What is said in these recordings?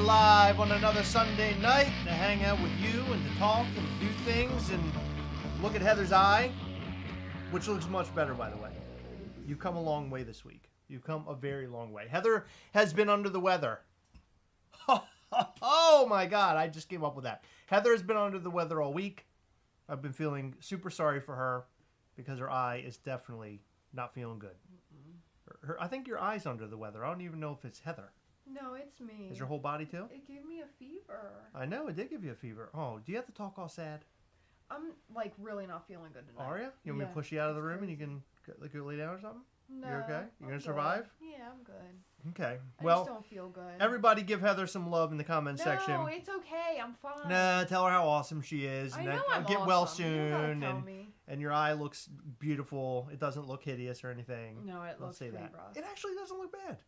live on another Sunday night to hang out with you and to talk and do things and look at Heather's eye, which looks much better, by the way. You've come a long way this week. You've come a very long way. Heather has been under the weather. Oh my God, I just came up with that. Heather has been under the weather all week. I've been feeling super sorry for her because her eye is definitely not feeling good. I think your eye's under the weather. I don't even know if it's Heather. No, it's me. Is your whole body too? It gave me a fever. I know, it did give you a fever. Oh, do you have to talk all sad? I'm, like, really not feeling good tonight. Are you? You want me to push you out of the room and you can go lay down or something? No. You're okay? You're going to survive? Yeah, I'm good. Okay. I Well, just don't feel good. Everybody give Heather some love in the comment section. No, it's okay. I'm fine. Nah, tell her how awesome she is. I know I'm Get awesome. well You soon. don't gotta tell me. And your eye looks beautiful. It doesn't look hideous or anything. No, it Don't looks say pretty that. rough. It actually doesn't look bad.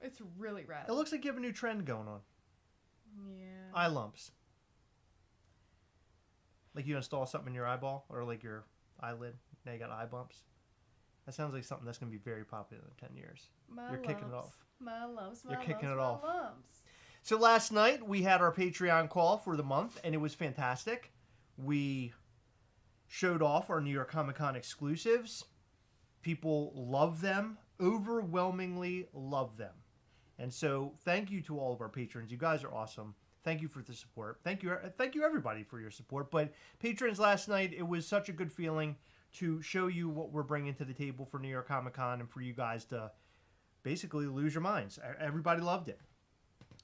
It's really red. It looks like you have a new trend going on. Yeah. Eye lumps. Like you install something in your eyeball or like your eyelid. Now you got eye bumps. That sounds like something that's going to be very popular in 10 years. You're kicking it off. My lumps, my You're kicking lumps, it my off. lumps. So last night we had our Patreon call for the month, and it was fantastic. We showed off our New York Comic Con exclusives. People love them, overwhelmingly love them. And so thank you to all of our patrons. You guys are awesome. Thank you for the support. Thank you everybody for your support. But patrons, last night, it was such a good feeling to show you what we're bringing to the table for New York Comic Con and for you guys to basically lose your minds. Everybody loved it.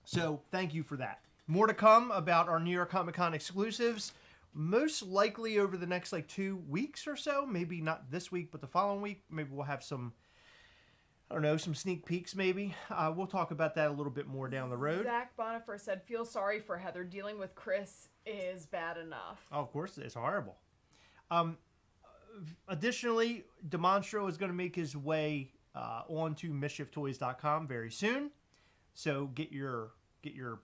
So thank you for that. More to come about our New York Comic Con exclusives, most likely over the next 2 weeks or so. Maybe not this week, but the following week. Maybe we'll have some, I don't know, some sneak peeks maybe. We'll talk about that a little bit more down the road. Zach Bonifer said, feel sorry for Heather. Dealing with Chris is bad enough. Oh, of course, it's horrible. Additionally, Demonstro is going to make his way onto MischiefToys.com very soon. So get your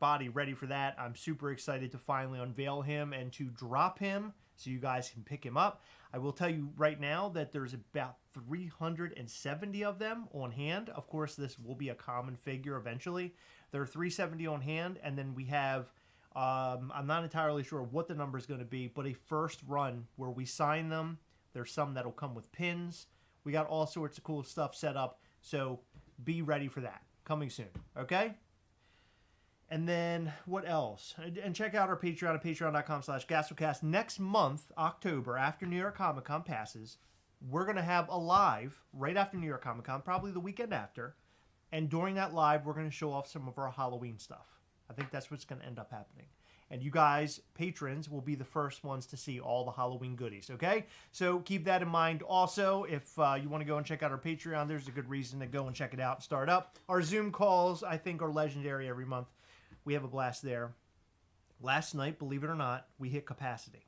body ready for that. I'm super excited to finally unveil him and to drop him so you guys can pick him up. I will tell you right now that there's about 370 of them on hand. Of course, this will be a common figure eventually. There are 370 on hand, and then we have, I'm not entirely sure what the number is going to be, but a first run where we sign them. There's some that'll come with pins. We got all sorts of cool stuff set up, so be ready for that. Coming soon, okay? And then what else? And check out our Patreon at patreon.com/Gastlecast. Next month, October, after New York Comic Con passes, we're going to have a live right after New York Comic Con, probably the weekend after. And during that live, we're going to show off some of our Halloween stuff. I think that's what's going to end up happening. And you guys, patrons, will be the first ones to see all the Halloween goodies, okay? So keep that in mind. Also, if you want to go and check out our Patreon, there's a good reason to go and check it out and start up. Our Zoom calls, I think, are legendary every month. We have a blast there. Last night, believe it or not, we hit capacity.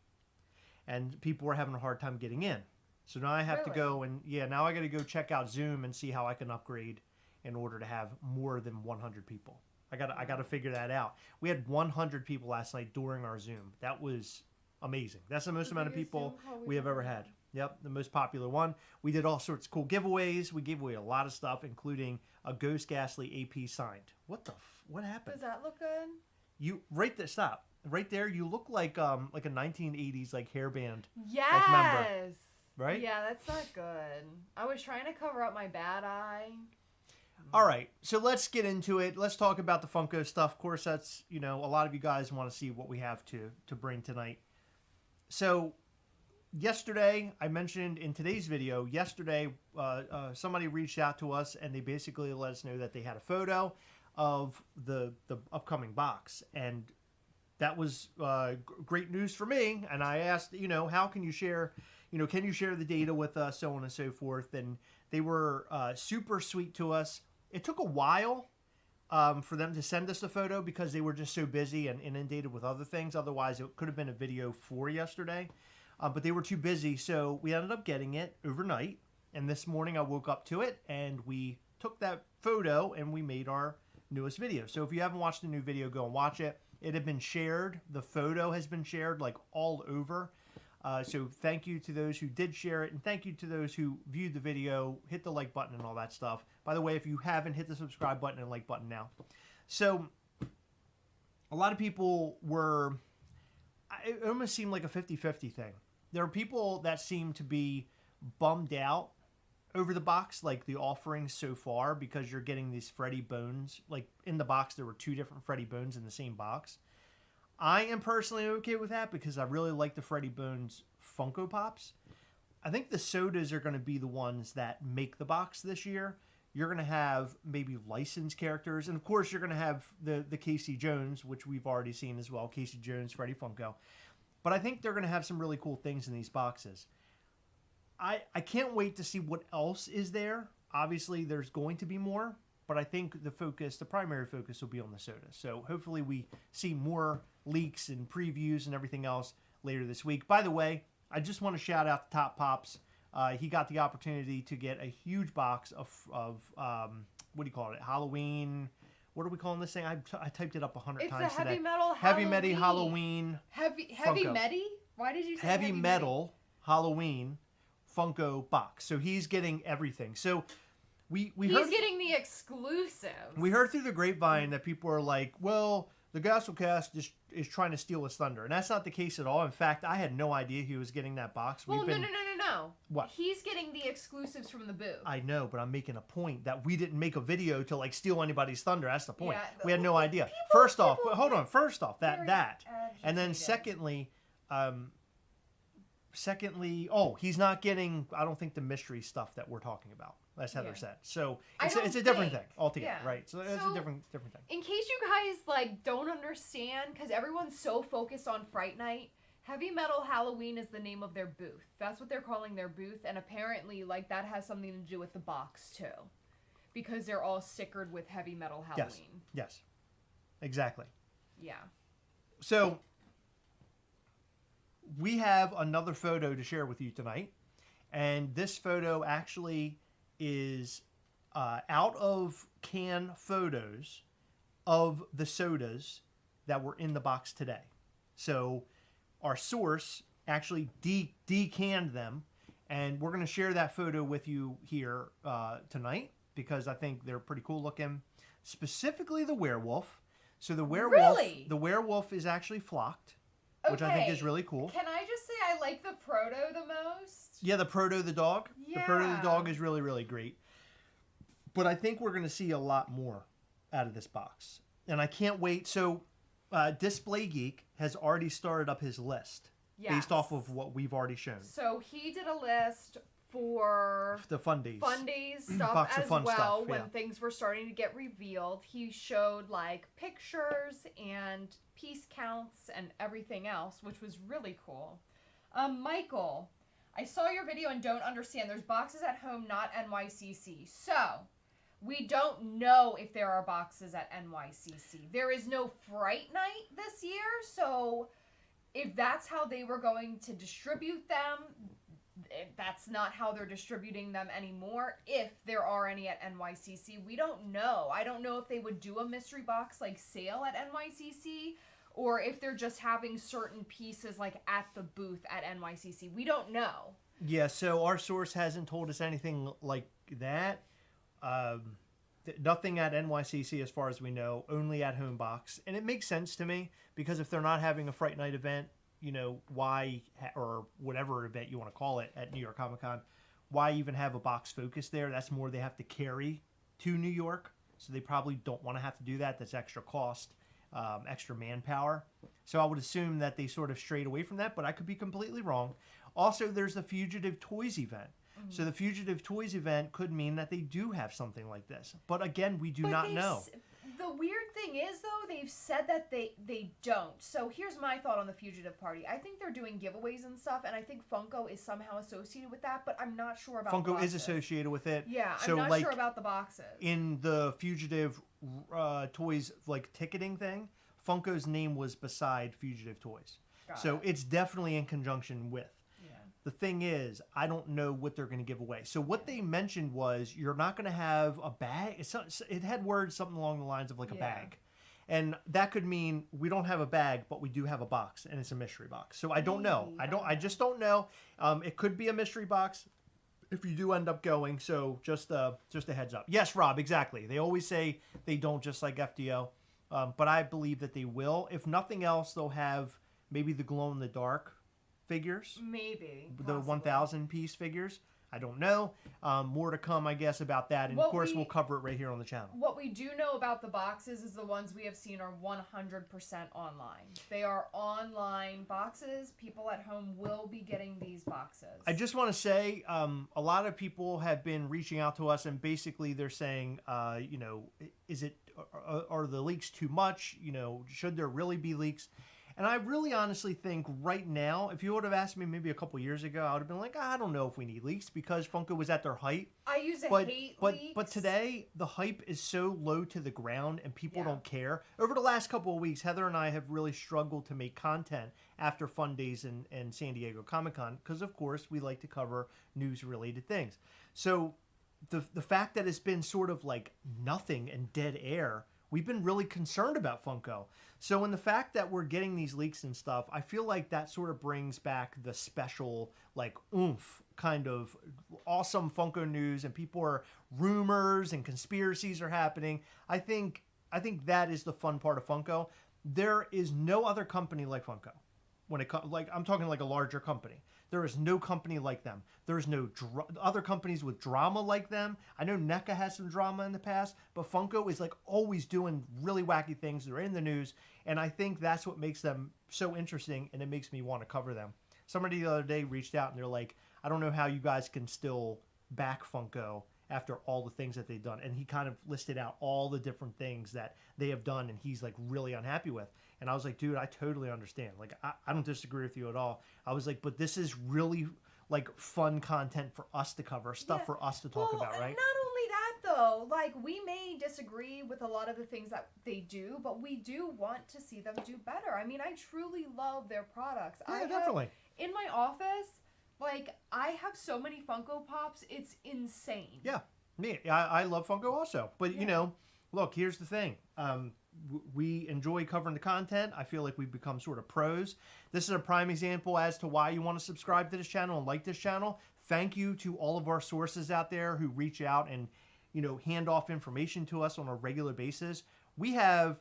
And people were having a hard time getting in. So now I have to go and, now I got to go check out Zoom and see how I can upgrade in order to have more than 100 people. I got to figure that out. We had 100 people last night during our Zoom. That was amazing. That's the most amount of people we have ever had. Yep, the most popular one. We did all sorts of cool giveaways. We gave away a lot of stuff, including a Ghost Ghastly AP signed. What happened? Does that look good? You right there. Stop. Right there. You look like a 1980s hairband. Yes. Member, right? Yeah, that's not good. I was trying to cover up my bad eye. All right, so let's get into it. Let's talk about the Funko stuff. Of course, that's, a lot of you guys want to see what we have to bring tonight. So yesterday, I mentioned in today's video, somebody reached out to us and they basically let us know that they had a photo of the upcoming box. And that was great news for me. And I asked, how can you share, can you share the data with us, so on and so forth. And they were super sweet to us. It took a while for them to send us the photo because they were just so busy and inundated with other things. Otherwise, it could have been a video for yesterday. But they were too busy, so we ended up getting it overnight. And this morning I woke up to it, and we took that photo, and we made our newest video. So if you haven't watched the new video, go and watch it. It had been shared. The photo has been shared all over. So thank you to those who did share it, and thank you to those who viewed the video, hit the like button and all that stuff. By the way, if you haven't, hit the subscribe button and like button now. So a lot of people it almost seemed like a 50-50 thing. There are people that seem to be bummed out over the box, the offerings so far, because you're getting these Freddy Bones. In the box, there were 2 different Freddy Bones in the same box. I am personally okay with that because I really like the Freddy Bones Funko Pops. I think the sodas are going to be the ones that make the box this year. You're going to have maybe licensed characters. And, of course, you're going to have the Casey Jones, which we've already seen as well. Casey Jones, Freddy Funko. But I think they're going to have some really cool things in these boxes. I can't wait to see what else is there. Obviously, there's going to be more. But I think the primary focus will be on the soda. So hopefully we see more leaks and previews and everything else later this week. By the way, I just want to shout out to Top Pops. He got the opportunity to get a huge box of what do you call it? Halloween. What are we calling this thing? I typed it up 100 times today. It's a heavy metal Halloween. Heavy Funko. Medi? Why did you say heavy metal Halloween Funko box. So he's getting everything. So he's getting the exclusive. We heard through the grapevine that people are like, well, the Gastlecast is trying to steal his thunder. And that's not the case at all. In fact, I had no idea he was getting that box. Well, no. What? He's getting the exclusives from the booth. I know, but I'm making a point that we didn't make a video to like steal anybody's thunder. That's the point. Yeah, we had no idea. First off, that. And then secondly, he's not getting, I don't think, the mystery stuff that we're talking about, as Heather said. So it's a different thing altogether, right? So it's a different thing. In case you guys like don't understand, because everyone's so focused on Fright Night, Heavy Metal Halloween is the name of their booth. That's what they're calling their booth, and apparently like that has something to do with the box too, because they're all stickered with Heavy Metal Halloween. Yes. Exactly. Yeah. So we have another photo to share with you tonight, and this photo actually is out of can photos of the sodas that were in the box today. So our source actually decanned them, and we're going to share that photo with you here tonight because I think they're pretty cool looking. Specifically the werewolf. So the werewolf is actually flocked, which I think is really cool. Can I just say I like the proto the most? Yeah, the proto the dog. Yeah. The proto the dog is really, really great. But I think we're going to see a lot more out of this box. And I can't wait. So Display Geek has already started up his list based off of what we've already shown. So he did a list for the fundies stuff box as of fun well stuff, when things were starting to get revealed. He showed like pictures and piece counts and everything else, which was really cool. Michael, I saw your video and don't understand. There's boxes at home, not NYCC. So we don't know if there are boxes at NYCC. There is no Fright Night this year, so if that's how they were going to distribute them, that's not how they're distributing them anymore. If there are any at NYCC, we don't know. I don't know if they would do a mystery box like sale at NYCC, or if they're just having certain pieces like at the booth at NYCC. We don't know. Yeah, so our source hasn't told us anything like that. Nothing at NYCC as far as we know, only at Home Box. And it makes sense to me because if they're not having a Fright Night event, you know, why, or whatever event you want to call it at New York Comic Con, why even have a box focus there? That's more they have to carry to New York. So they probably don't want to have to do that. That's extra cost, extra manpower. So I would assume that they sort of strayed away from that, but I could be completely wrong. Also, there's the Fugitive Toys event. So the Fugitive Toys event could mean that they do have something like this. But again, we do not know. The weird thing is, though, they've said that they don't. So here's my thought on the Fugitive Party. I think they're doing giveaways and stuff, and I think Funko is somehow associated with that, but I'm not sure about Funko boxes. is associated with it. Yeah, so, I'm not sure about the boxes. In the Fugitive Toys like ticketing thing, Funko's name was beside Fugitive Toys. So it's definitely in conjunction with. The thing is, I don't know what they're going to give away. So what they mentioned was you're not going to have a bag. It had words something along the lines of like a bag. And that could mean we don't have a bag, but we do have a box, and it's a mystery box. So I don't know. I just don't know. It could be a mystery box if you do end up going. So just a heads up. Yes, Rob, exactly. They always say they don't, just like FDO. But I believe that they will. If nothing else, they'll have maybe the glow-in-the-dark figures, maybe the 1,000 piece figures. I don't know. More to come, I guess, about that, and of course we'll cover it right here on the channel. What we do know about the boxes is the ones we have seen are 100% online. They are online boxes. People at home will be getting these boxes. I just want to say, a lot of people have been reaching out to us, and basically they're saying, you know, are the leaks too much? You know, should there really be leaks? And I really honestly think right now, if you would have asked me maybe a couple years ago, I would have been like, I don't know if we need leaks because Funko was at their height. I hate leaks. But today, the hype is so low to the ground and people don't care. Over the last couple of weeks, Heather and I have really struggled to make content after Fun Days and San Diego Comic-Con because, of course, we like to cover news-related things. So the fact that it's been sort of like nothing and dead air we've been really concerned about Funko. So in the fact that we're getting these leaks and stuff, I feel like that sort of brings back the special, like, oomph kind of awesome Funko news, and people are rumors and conspiracies are happening. I think that is the fun part of Funko. There is no other company like Funko. When it comes, like, I'm talking like a larger company. There is no company like them. There's no other companies with drama like them. I know NECA has some drama in the past, but Funko is like always doing really wacky things. They're in the news, and I think that's what makes them so interesting, and it makes me want to cover them. Somebody the other day reached out and they're like, I don't know how you guys can still back Funko after all the things that they've done. And he kind of listed out all the different things that they have done and he's like really unhappy with. And I was like, dude, I totally understand. Like, I don't disagree with you at all. I was like, but this is really like fun content for us to cover, stuff for us to talk about, right? Not only that though, like, we may disagree with a lot of the things that they do, but we do want to see them do better. I mean, I truly love their products. Yeah, definitely. In my office, like, I have so many Funko Pops, it's insane. Yeah, me. I love Funko also. But, you know, look, here's the thing. We enjoy covering the content. I feel like we've become sort of pros. This is a prime example as to why you want to subscribe to this channel and like this channel. Thank you to all of our sources out there who reach out and, you know, hand off information to us on a regular basis. We have,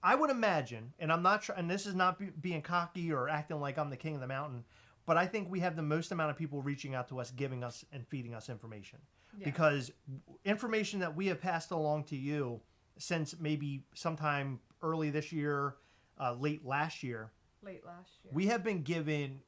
I would imagine, and I'm not sure, and this is not being cocky or acting like I'm the king of the mountain, but I think we have the most amount of people reaching out to us, giving us and feeding us information. Yeah. Because information that we have passed along to you since maybe sometime early this year, late last year. We have been given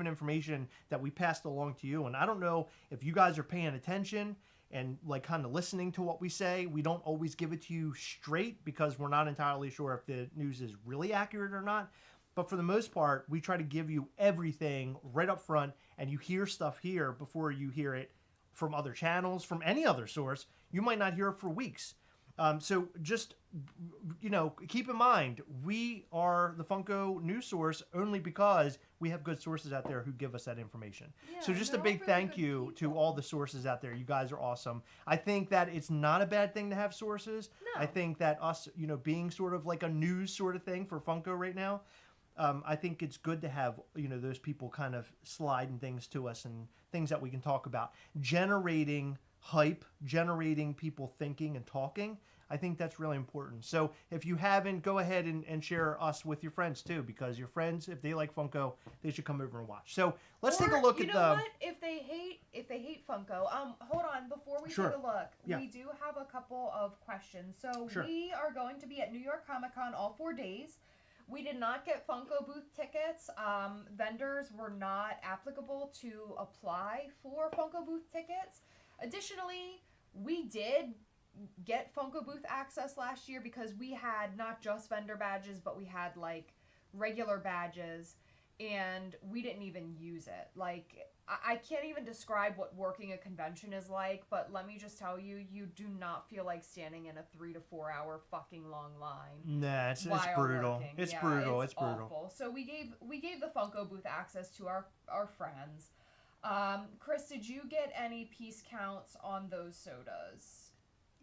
information that we passed along to you, and I don't know if you guys are paying attention and like kind of listening to what we say. We don't always give it to you straight because we're not entirely sure if the news is really accurate or not. But for the most part, we try to give you everything right up front, and you hear stuff here before you hear it from other channels, from any other source. You might not hear it for weeks. So just, you know, keep in mind, we are the Funko news source only because we have good sources out there who give us that information. Yeah, so just a big really thank you to all the sources out there. You guys are awesome. I think that it's not a bad thing to have sources. No. I think that us, you know, being sort of like a news sort of thing for Funko right now, I think it's good to have, you know, those people kind of sliding things to us and things that we can talk about. Generating hype, generating people thinking and talking. I think that's really important. So if you haven't, go ahead and share us with your friends too, because your friends, if they like Funko, they should come over and watch. So let's take a look at the... You know what? If they hate Funko, hold on, before we take a look, we do have a couple of questions. So we are going to be at New York Comic Con all 4 days. We did not get Funko booth tickets. Vendors were not applicable to apply for Funko booth tickets. Additionally, we did get Funko booth access last year because we had not just vendor badges, but we had like regular badges, and we didn't even use it. Like, I can't even describe what working a convention is like, but let me just tell you, you do not feel like standing in a 3 to 4 hour fucking long line. Nah, it's brutal. Working. It's brutal. It's brutal. Awful. So we gave the Funko booth access to our friends. Chris, did you get any piece counts on those sodas?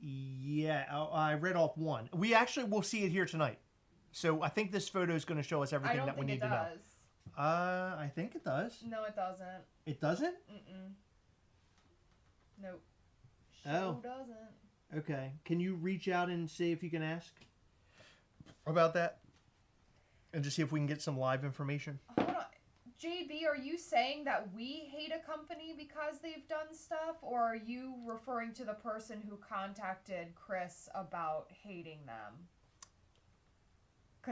Yeah, I read off one. We actually will see it here tonight. So I think this photo is going to show us everything that we need to know. I think it does. No, it doesn't. It doesn't? Mm-mm. Nope. Doesn't. Okay. Can you reach out and see if you can ask about that? And just see if we can get some live information? Hold on. JB, are you saying that we hate a company because they've done stuff, or are you referring to the person who contacted Chris about hating them?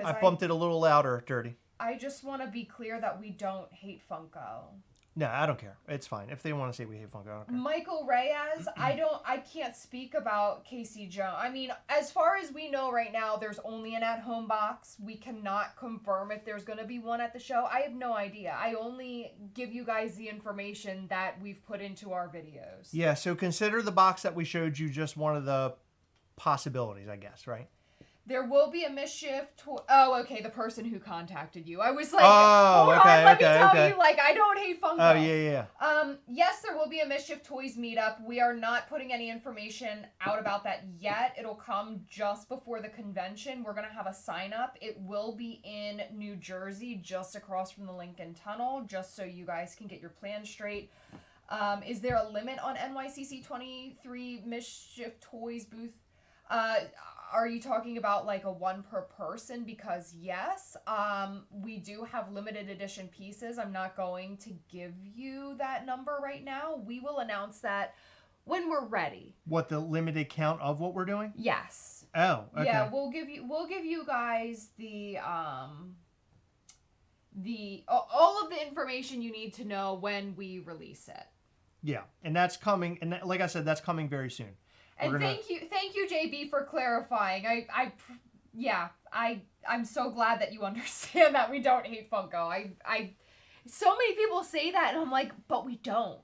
I bumped it a little louder, Dirty. I just want to be clear that we don't hate Funko. No, I don't care. It's fine. If they want to say we hate Funko, I don't care. Michael Reyes, I can't speak about Casey Jones. I mean, as far as we know right now, there's only an at-home box. We cannot confirm if there's going to be one at the show. I have no idea. I only give you guys the information that we've put into our videos. Yeah, so consider the box that we showed you just one of the possibilities, I guess, right? There will be a Mischief Toy. Oh, okay, the person who contacted you. I was like, oh, hold okay, on, let okay, me tell okay. you, like, I don't hate Funko. Oh, yeah. Yes, there will be a Mischief Toys meetup. We are not putting any information out about that yet. It'll come just before the convention. We're going to have a sign up. It will be in New Jersey, just across from the Lincoln Tunnel, just so you guys can get your plans straight. Is there a limit on NYCC 23 Mischief Toys booth? Are you talking about like a one per person? Because yes, we do have limited edition pieces. I'm not going to give you that number right now. We will announce that when we're ready. What, the limited count of what we're doing? Yes. Oh, okay. Yeah, we'll give you guys the all of the information you need to know when we release it. Yeah, and that's coming, and like I said, that's coming very soon. And thank you, JB, for clarifying. I'm so glad that you understand that we don't hate Funko. So many people say that, and I'm like, but we don't.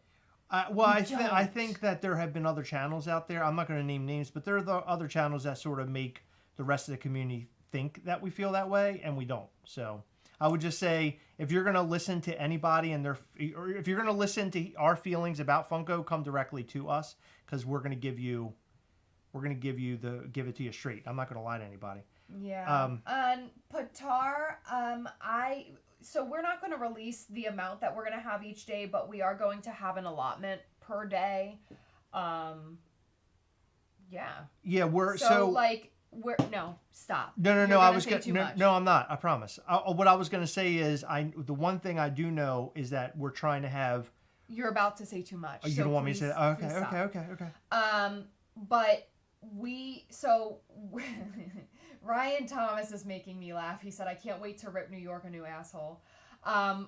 I think that there have been other channels out there. I'm not going to name names, but there are the other channels that sort of make the rest of the community think that we feel that way, and we don't. So I would just say, if you're going to listen to anybody or if you're going to listen to our feelings about Funko, come directly to us, because we're going to give it to you straight. I'm not going to lie to anybody. Yeah. And Patar, so we're not going to release the amount that we're going to have each day, but we are going to have an allotment per day. Yeah. Yeah, no, stop. No. I was no, I'm not. I promise. What I was going to say is, the one thing I do know is that we're trying to have. You're about to say too much. Oh, you don't want me to say that? Okay. But Ryan Thomas is making me laugh. He said, I can't wait to rip New York a new asshole.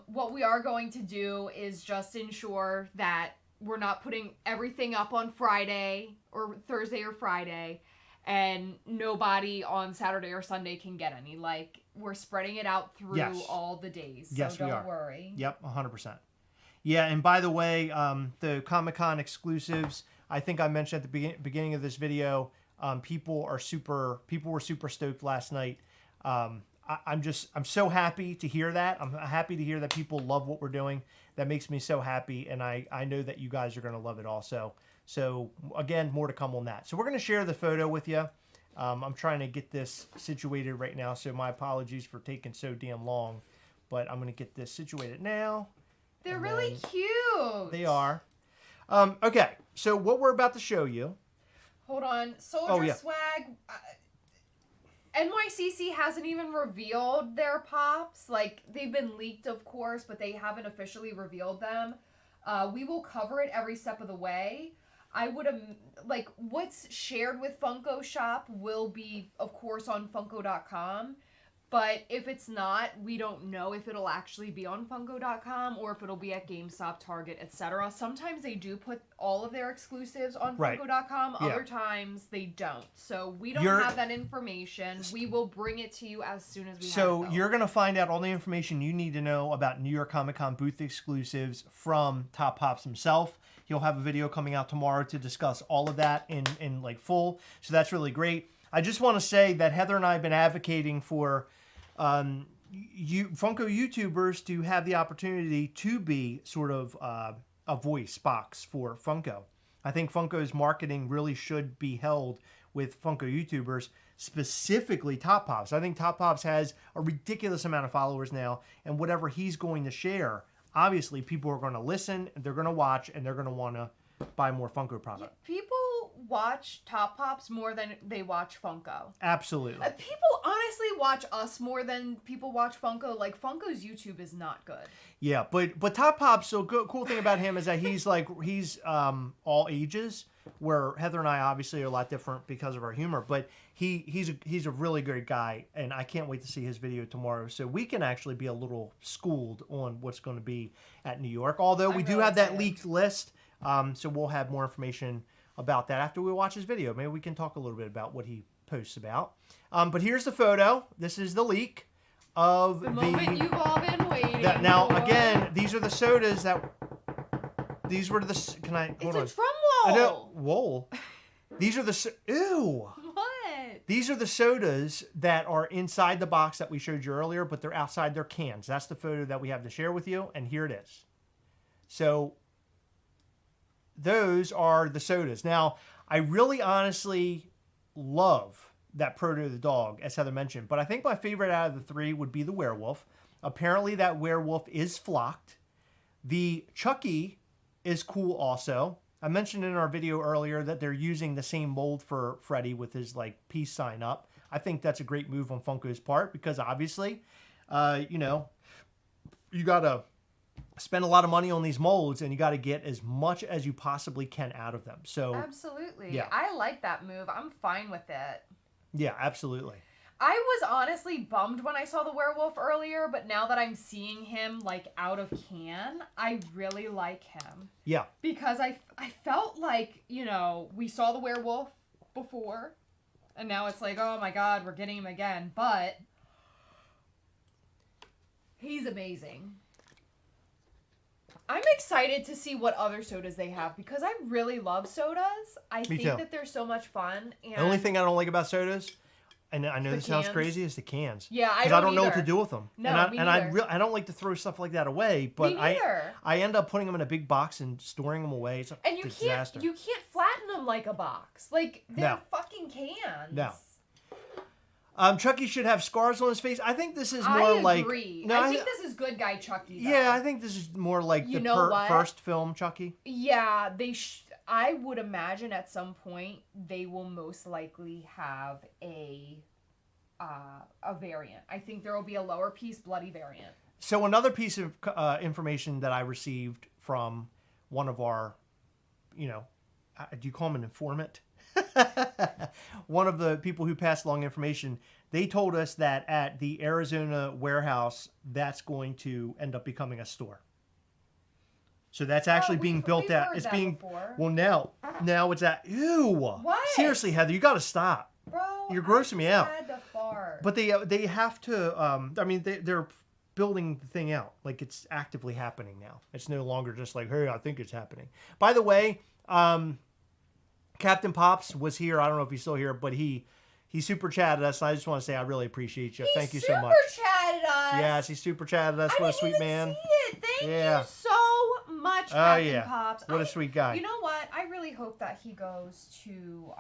What we are going to do is just ensure that we're not putting everything up on Friday or Thursday or Friday, and nobody on Saturday or Sunday can get any. Like, we're spreading it out through all the days. Yes, so don't worry. Yep, 100%. Yeah, and by the way, the Comic-Con exclusives, I think I mentioned at the beginning of this video, people were super stoked last night. I'm so happy to hear that. I'm happy to hear that people love what we're doing. That makes me so happy, and I know that you guys are going to love it also. So again, more to come on that. So we're going to share the photo with you. I'm trying to get this situated right now, so my apologies for taking so damn long, but I'm going to get this situated now. They're really cute. They are. Okay, so what we're about to show you. Hold on. Soldier swag. NYCC hasn't even revealed their pops. Like, they've been leaked, of course, but they haven't officially revealed them. We will cover it every step of the way. I would have, like, what's shared with Funko Shop will be, of course, on Funko.com. But if it's not, we don't know if it'll actually be on Funko.com or if it'll be at GameStop, Target, etc. Sometimes they do put all of their exclusives on Funko.com. Other times they don't. So we don't have that information. We will bring it to you as soon as we have it. So you're going to find out all the information you need to know about New York Comic Con booth exclusives from Top Pops himself. He'll have a video coming out tomorrow to discuss all of that in like full. So that's really great. I just want to say that Heather and I have been advocating for Funko YouTubers to have the opportunity to be sort of a voice box for Funko. I think Funko's marketing really should be held with Funko YouTubers, specifically Top Pops. I think Top Pops has a ridiculous amount of followers now, and whatever he's going to share, obviously people are going to listen, they're going to watch, and they're going to want to buy more Funko product. People watch Top Pops more than they watch Funko. Absolutely. People honestly watch us more than people watch Funko. Like, Funko's YouTube is not good. Yeah, but Top Pops, so cool thing about him is that he's all ages, where Heather and I obviously are a lot different because of our humor, but he's a really great guy, and I can't wait to see his video tomorrow, so we can actually be a little schooled on what's going to be at New York, although we do have that leaked list, so we'll have more information about that after we watch his video. Maybe we can talk a little bit about what he posts about. But here's the photo. This is the leak of the moment you've all been waiting now, for. again, these are the sodas that... These were the... Can I... Hold on. It's a drum roll. I know. Whoa. These are the... Ew. What? These are the sodas that are inside the box that we showed you earlier, but they're outside their cans. That's the photo that we have to share with you, and here it is. So those are the sodas. Now, I really honestly love that Proto the dog, as Heather mentioned, but I think my favorite out of the three would be the werewolf. Apparently that werewolf is flocked. The Chucky is cool also. I mentioned in our video earlier that they're using the same mold for Freddy with his like peace sign up. I think that's a great move on Funko's part because obviously, you know, you got to spend a lot of money on these molds and you got to get as much as you possibly can out of them. So absolutely. Yeah. I like that move. I'm fine with it. Yeah, absolutely. I was honestly bummed when I saw the werewolf earlier, but now that I'm seeing him like out of can, I really like him. Yeah. Because I felt like, you know, we saw the werewolf before, and now it's like, oh my god, we're getting him again. But he's amazing. I'm excited to see what other sodas they have because I really love sodas. I think too. that they're so much fun. And The only thing I don't like about sodas, and I know The this sounds cans. crazy, is the cans. Yeah, I Because don't know what to either. do with them. No, me and neither. I don't like to throw stuff like that away, but Me neither. I end up putting them in a big box and storing them away. It's a And you disaster. can't flatten them like a box. Like they're No. fucking cans. No. Chucky should have scars on his face. I think this is more I like. agree. No, I think this is good guy Chucky. Though. Yeah, I think this is more like You the know what? first film Chucky. Yeah, I would imagine at some point they will most likely have a variant. I think there will be a lower piece bloody variant. So another piece of information that I received from one of our, you know, do you call him an informant? One of the people who passed along information, they told us that at the Arizona warehouse, that's going to end up becoming a store. So that's actually being built we've out. heard It's that being before. well now it's at ew. What? Seriously, Heather, you got to stop. Bro, You're grossing me out. I had to fart. But they have to. I mean, they're building the thing out. Like it's actively happening now. It's no longer just like, hey, I think it's happening. By the way, Captain Pops was here. I don't know if he's still here, but he super chatted us. And I just want to say I really appreciate you. Thank you so much. Super chatted us. Yes, he super chatted us. What a sweet man. See it. Thank Yeah. you so much, Captain yeah. Pops. What a sweet guy. You know what? I really hope that he goes to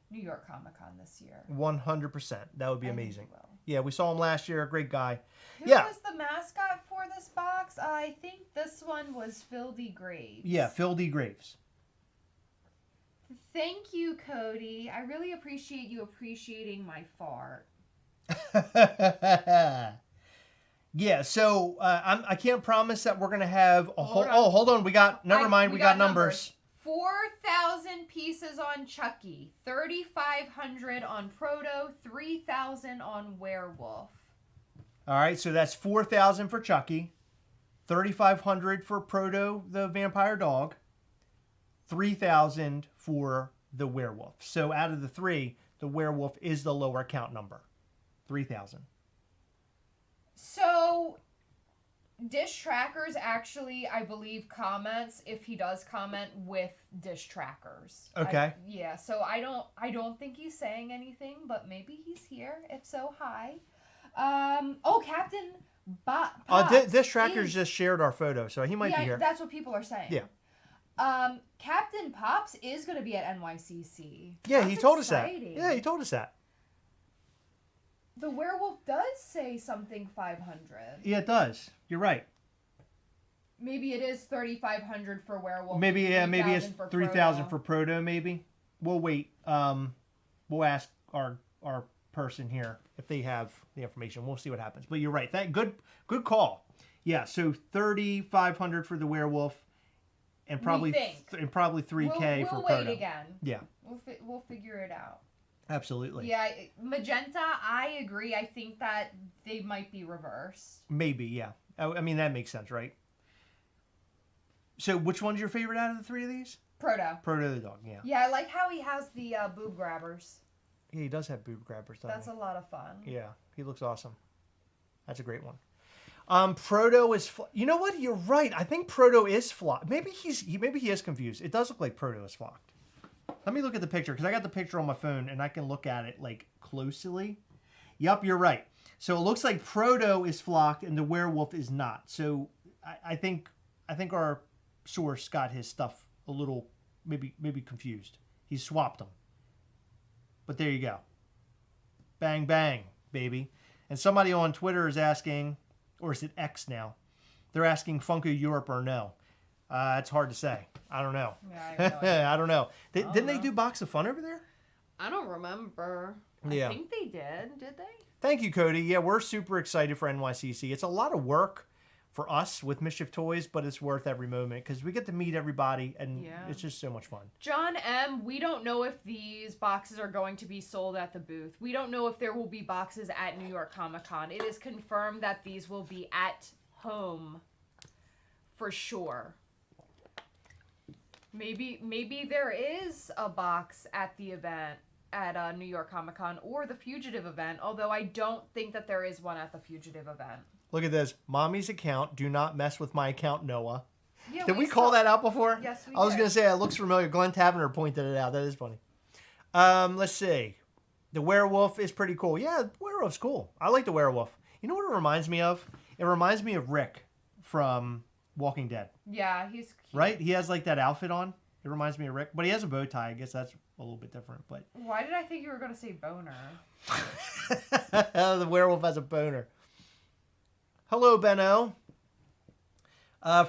New York Comic Con this year. 100%. That would be I think amazing. he will. Yeah, we saw him last year. Great guy. Who Yeah. was the mascot for this box? I think this one was Phil D. Graves. Yeah, Phil D. Graves. Thank you, Cody. I really appreciate you appreciating my fart. Yeah, so I can't promise that we're gonna have a whole. Hold on. Oh, hold on. We got. Never mind. We got numbers. 4,000 pieces on Chucky, 3,500 on Proto, 3,000 on Werewolf. All right, so that's 4,000 for Chucky, 3,500 for Proto the vampire dog, 3,000 for the werewolf. So out of the three, the werewolf is the lower count number, 3,000. So, Dish Trackers actually, I believe, comments if he does comment with Dish Trackers. Okay. Yeah. So I don't think he's saying anything, but maybe he's here. If so, hi. Captain Pops This Trackers is- just shared our photo, so he might be here. That's what people are saying. Yeah. Captain Pops is going to be at NYCC. Yeah, That's he told exciting. us that. Yeah, he told us that. The werewolf does say something 500. Yeah, it does. You're right. Maybe it is 3,500 for werewolf. Maybe it's 3,000 for 3,000 Proto. for Proto. Maybe we'll wait. We'll ask our person here if they have the information. We'll see what happens. But you're right. Good call. Yeah. So 3,500 for the werewolf, and probably think. 3K for we'll Proto. wait again. Yeah. We'll figure it out. Absolutely. Yeah, Magenta. I agree. I think that they might be reversed. Maybe. Yeah. I mean that makes sense, right? So which one's your favorite out of the three of these? Proto. Proto the dog. Yeah. Yeah, I like how he has the boob grabbers. Yeah, he does have boob grabbers. Doesn't That's a lot of fun. Yeah, he looks awesome. That's a great one. Proto is. You know what? You're right. I think Proto is flocked. Maybe he is confused. It does look like Proto is flocked. Let me look at the picture because I got the picture on my phone and I can look at it like closely. Yep, you're right. So it looks like Proto is flocked and the werewolf is not. So I think our source got his stuff a little maybe confused. He swapped them. But there you go. Bang bang, baby. And somebody on Twitter is asking, or is it X now? They're asking Funko Europe or no. It's hard to say. I don't know. Yeah, I have no idea. I don't know. Didn't they know. do Box of Fun over there? I don't remember. Yeah. I think they did. Did they? Thank you, Cody. Yeah, we're super excited for NYCC. It's a lot of work for us with Mischief Toys, but it's worth every moment because we get to meet everybody, and it's just so much fun. John M., we don't know if these boxes are going to be sold at the booth. We don't know if there will be boxes at New York Comic Con. It is confirmed that these will be at home for sure. Maybe there is a box at the event at New York Comic Con or the Fugitive event, although I don't think that there is one at the Fugitive event. Look at this. Mommy's account. Do not mess with my account, Noah. Yeah, Did we call that out before? Yes, we I was did. going to say it looks familiar. Glenn Tavener pointed it out. That is funny. Let's see. The werewolf is pretty cool. Yeah, the werewolf's cool. I like the werewolf. You know what it reminds me of? It reminds me of Rick from Walking Dead. Yeah, he's cute. Right? He has like that outfit on. It reminds me of Rick. But he has a bow tie. I guess that's a little bit different. But Why did I think you were going to say boner? the werewolf has a boner. Hello, Benno.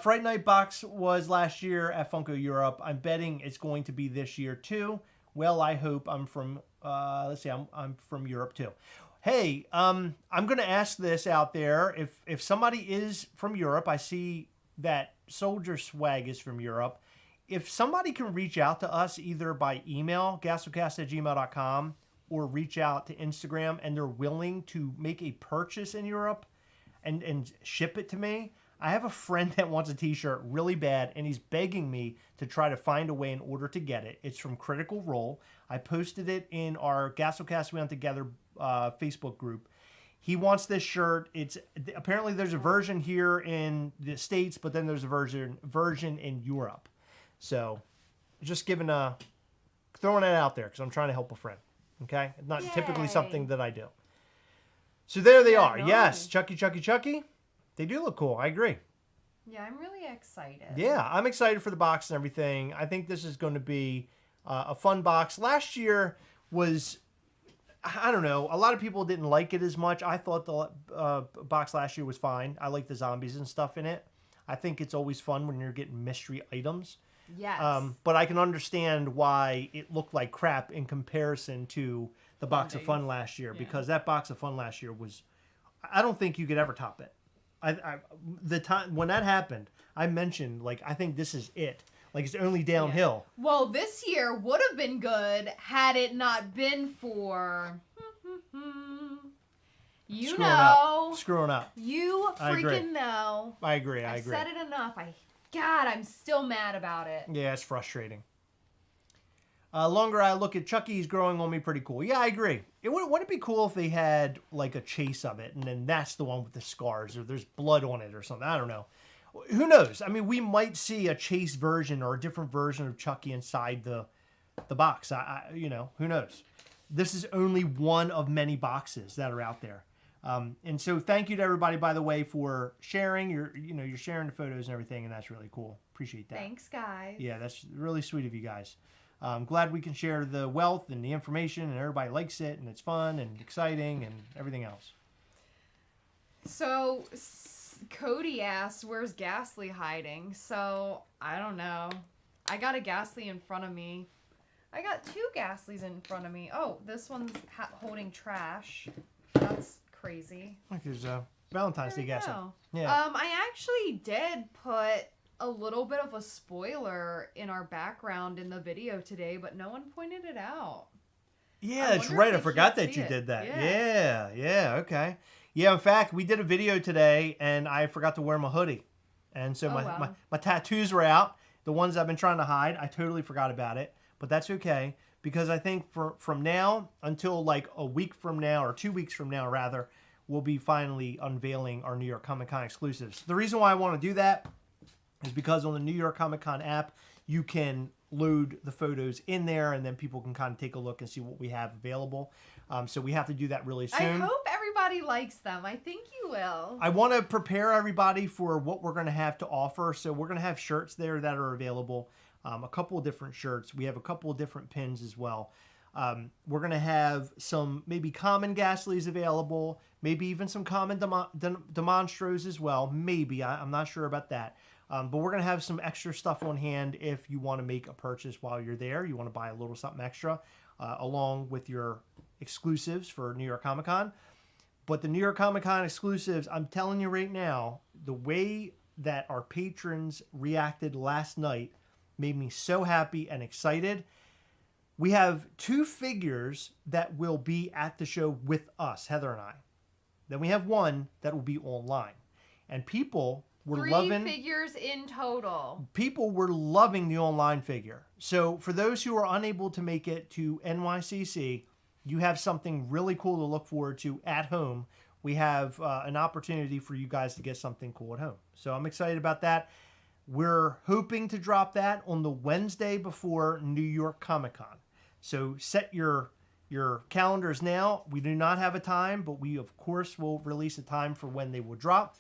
Fright Night box was last year at Funko Europe. I'm betting it's going to be this year too. Well, I hope. I'm from. Let's see. I'm from Europe too. Hey, I'm going to ask this out there. If somebody is from Europe, I see that Soldier Swag is from Europe. If somebody can reach out to us either by email, gastlecast@gmail.com, or reach out to Instagram, and they're willing to make a purchase in Europe and ship it to me. I have a friend that wants a t-shirt really bad, and he's begging me to try to find a way in order to get it. It's from Critical Role. I posted it in our Gastlecast We On Together Facebook group. He wants this shirt. It's apparently there's a version here in the States, but then there's a version in Europe. So just throwing it out there because I'm trying to help a friend. Okay? Not typically something that I do. So there they are. Nice. Yes, Chucky. They do look cool. I agree. Yeah, I'm really excited. Yeah, I'm excited for the box and everything. I think this is going to be a fun box. Last year was, I don't know, a lot of people didn't like it as much. I thought the box last year was fine. I like the zombies and stuff in it. I think it's always fun when you're getting mystery items. Yes. But I can understand why it looked like crap in comparison to the box of fun last year, because that box of fun last year was, I don't think you could ever top it. The time when that happened, I mentioned like I think this is it. Like it's only downhill. Yeah. Well, this year would have been good had it not been for Screwing up. You freaking know. I agree. I said it enough. I'm still mad about it. Yeah, it's frustrating. Longer I look at Chucky, he's growing on me pretty cool. Yeah, I agree. Wouldn't it be cool if they had like a chase of it and then that's the one with the scars or there's blood on it or something? I don't know. Who knows? I mean, we might see a chase version or a different version of Chucky inside the box. Who knows? This is only one of many boxes that are out there. And so thank you to everybody, by the way, for sharing. You're sharing the photos and everything, and that's really cool. Appreciate that. Thanks, guys. Yeah, that's really sweet of you guys. I'm glad we can share the wealth and the information, and everybody likes it, and it's fun and exciting and everything else. So Cody asked, where's Ghastly hiding? So I don't know. I got a Ghastly in front of me. I got two Ghastlies in front of me. Oh, this one's holding trash. That's crazy. Like there's Valentine's Day Ghastly. Yeah. I actually did put a little bit of a spoiler in our background in the video today, but no one pointed it out. Yeah, that's right. I forgot that you did that. Yeah, okay. Yeah, in fact, we did a video today, and I forgot to wear my hoodie. And so my tattoos were out. The ones I've been trying to hide, I totally forgot about it. But that's okay, because I think from now until like a week from now, or 2 weeks from now, rather, we'll be finally unveiling our New York Comic Con exclusives. The reason why I want to do that is because on the New York Comic Con app, you can load the photos in there, and then people can kind of take a look and see what we have available. So we have to do that really soon. I hope everybody likes them. I think you will. I want to prepare everybody for what we're going to have to offer. So we're going to have shirts there that are available. A couple of different shirts. We have a couple of different pins as well. We're going to have some maybe common Gastleys available, maybe even some common Demonstros as well. Maybe. I'm not sure about that. But we're going to have some extra stuff on hand if you want to make a purchase while you're there. You want to buy a little something extra along with your exclusives for New York Comic Con. But the New York Comic Con exclusives, I'm telling you right now, the way that our patrons reacted last night made me so happy and excited. We have 2 figures that will be at the show with us, Heather and I. Then we have 1 that will be online. And people were 3 figures in total. People were loving the online figure. So for those who are unable to make it to NYCC, you have something really cool to look forward to at home. We have an opportunity for you guys to get something cool at home. So I'm excited about that. We're hoping to drop that on the Wednesday before New York Comic Con. So set your calendars now. We do not have a time, but we of course will release a time for when they will drop.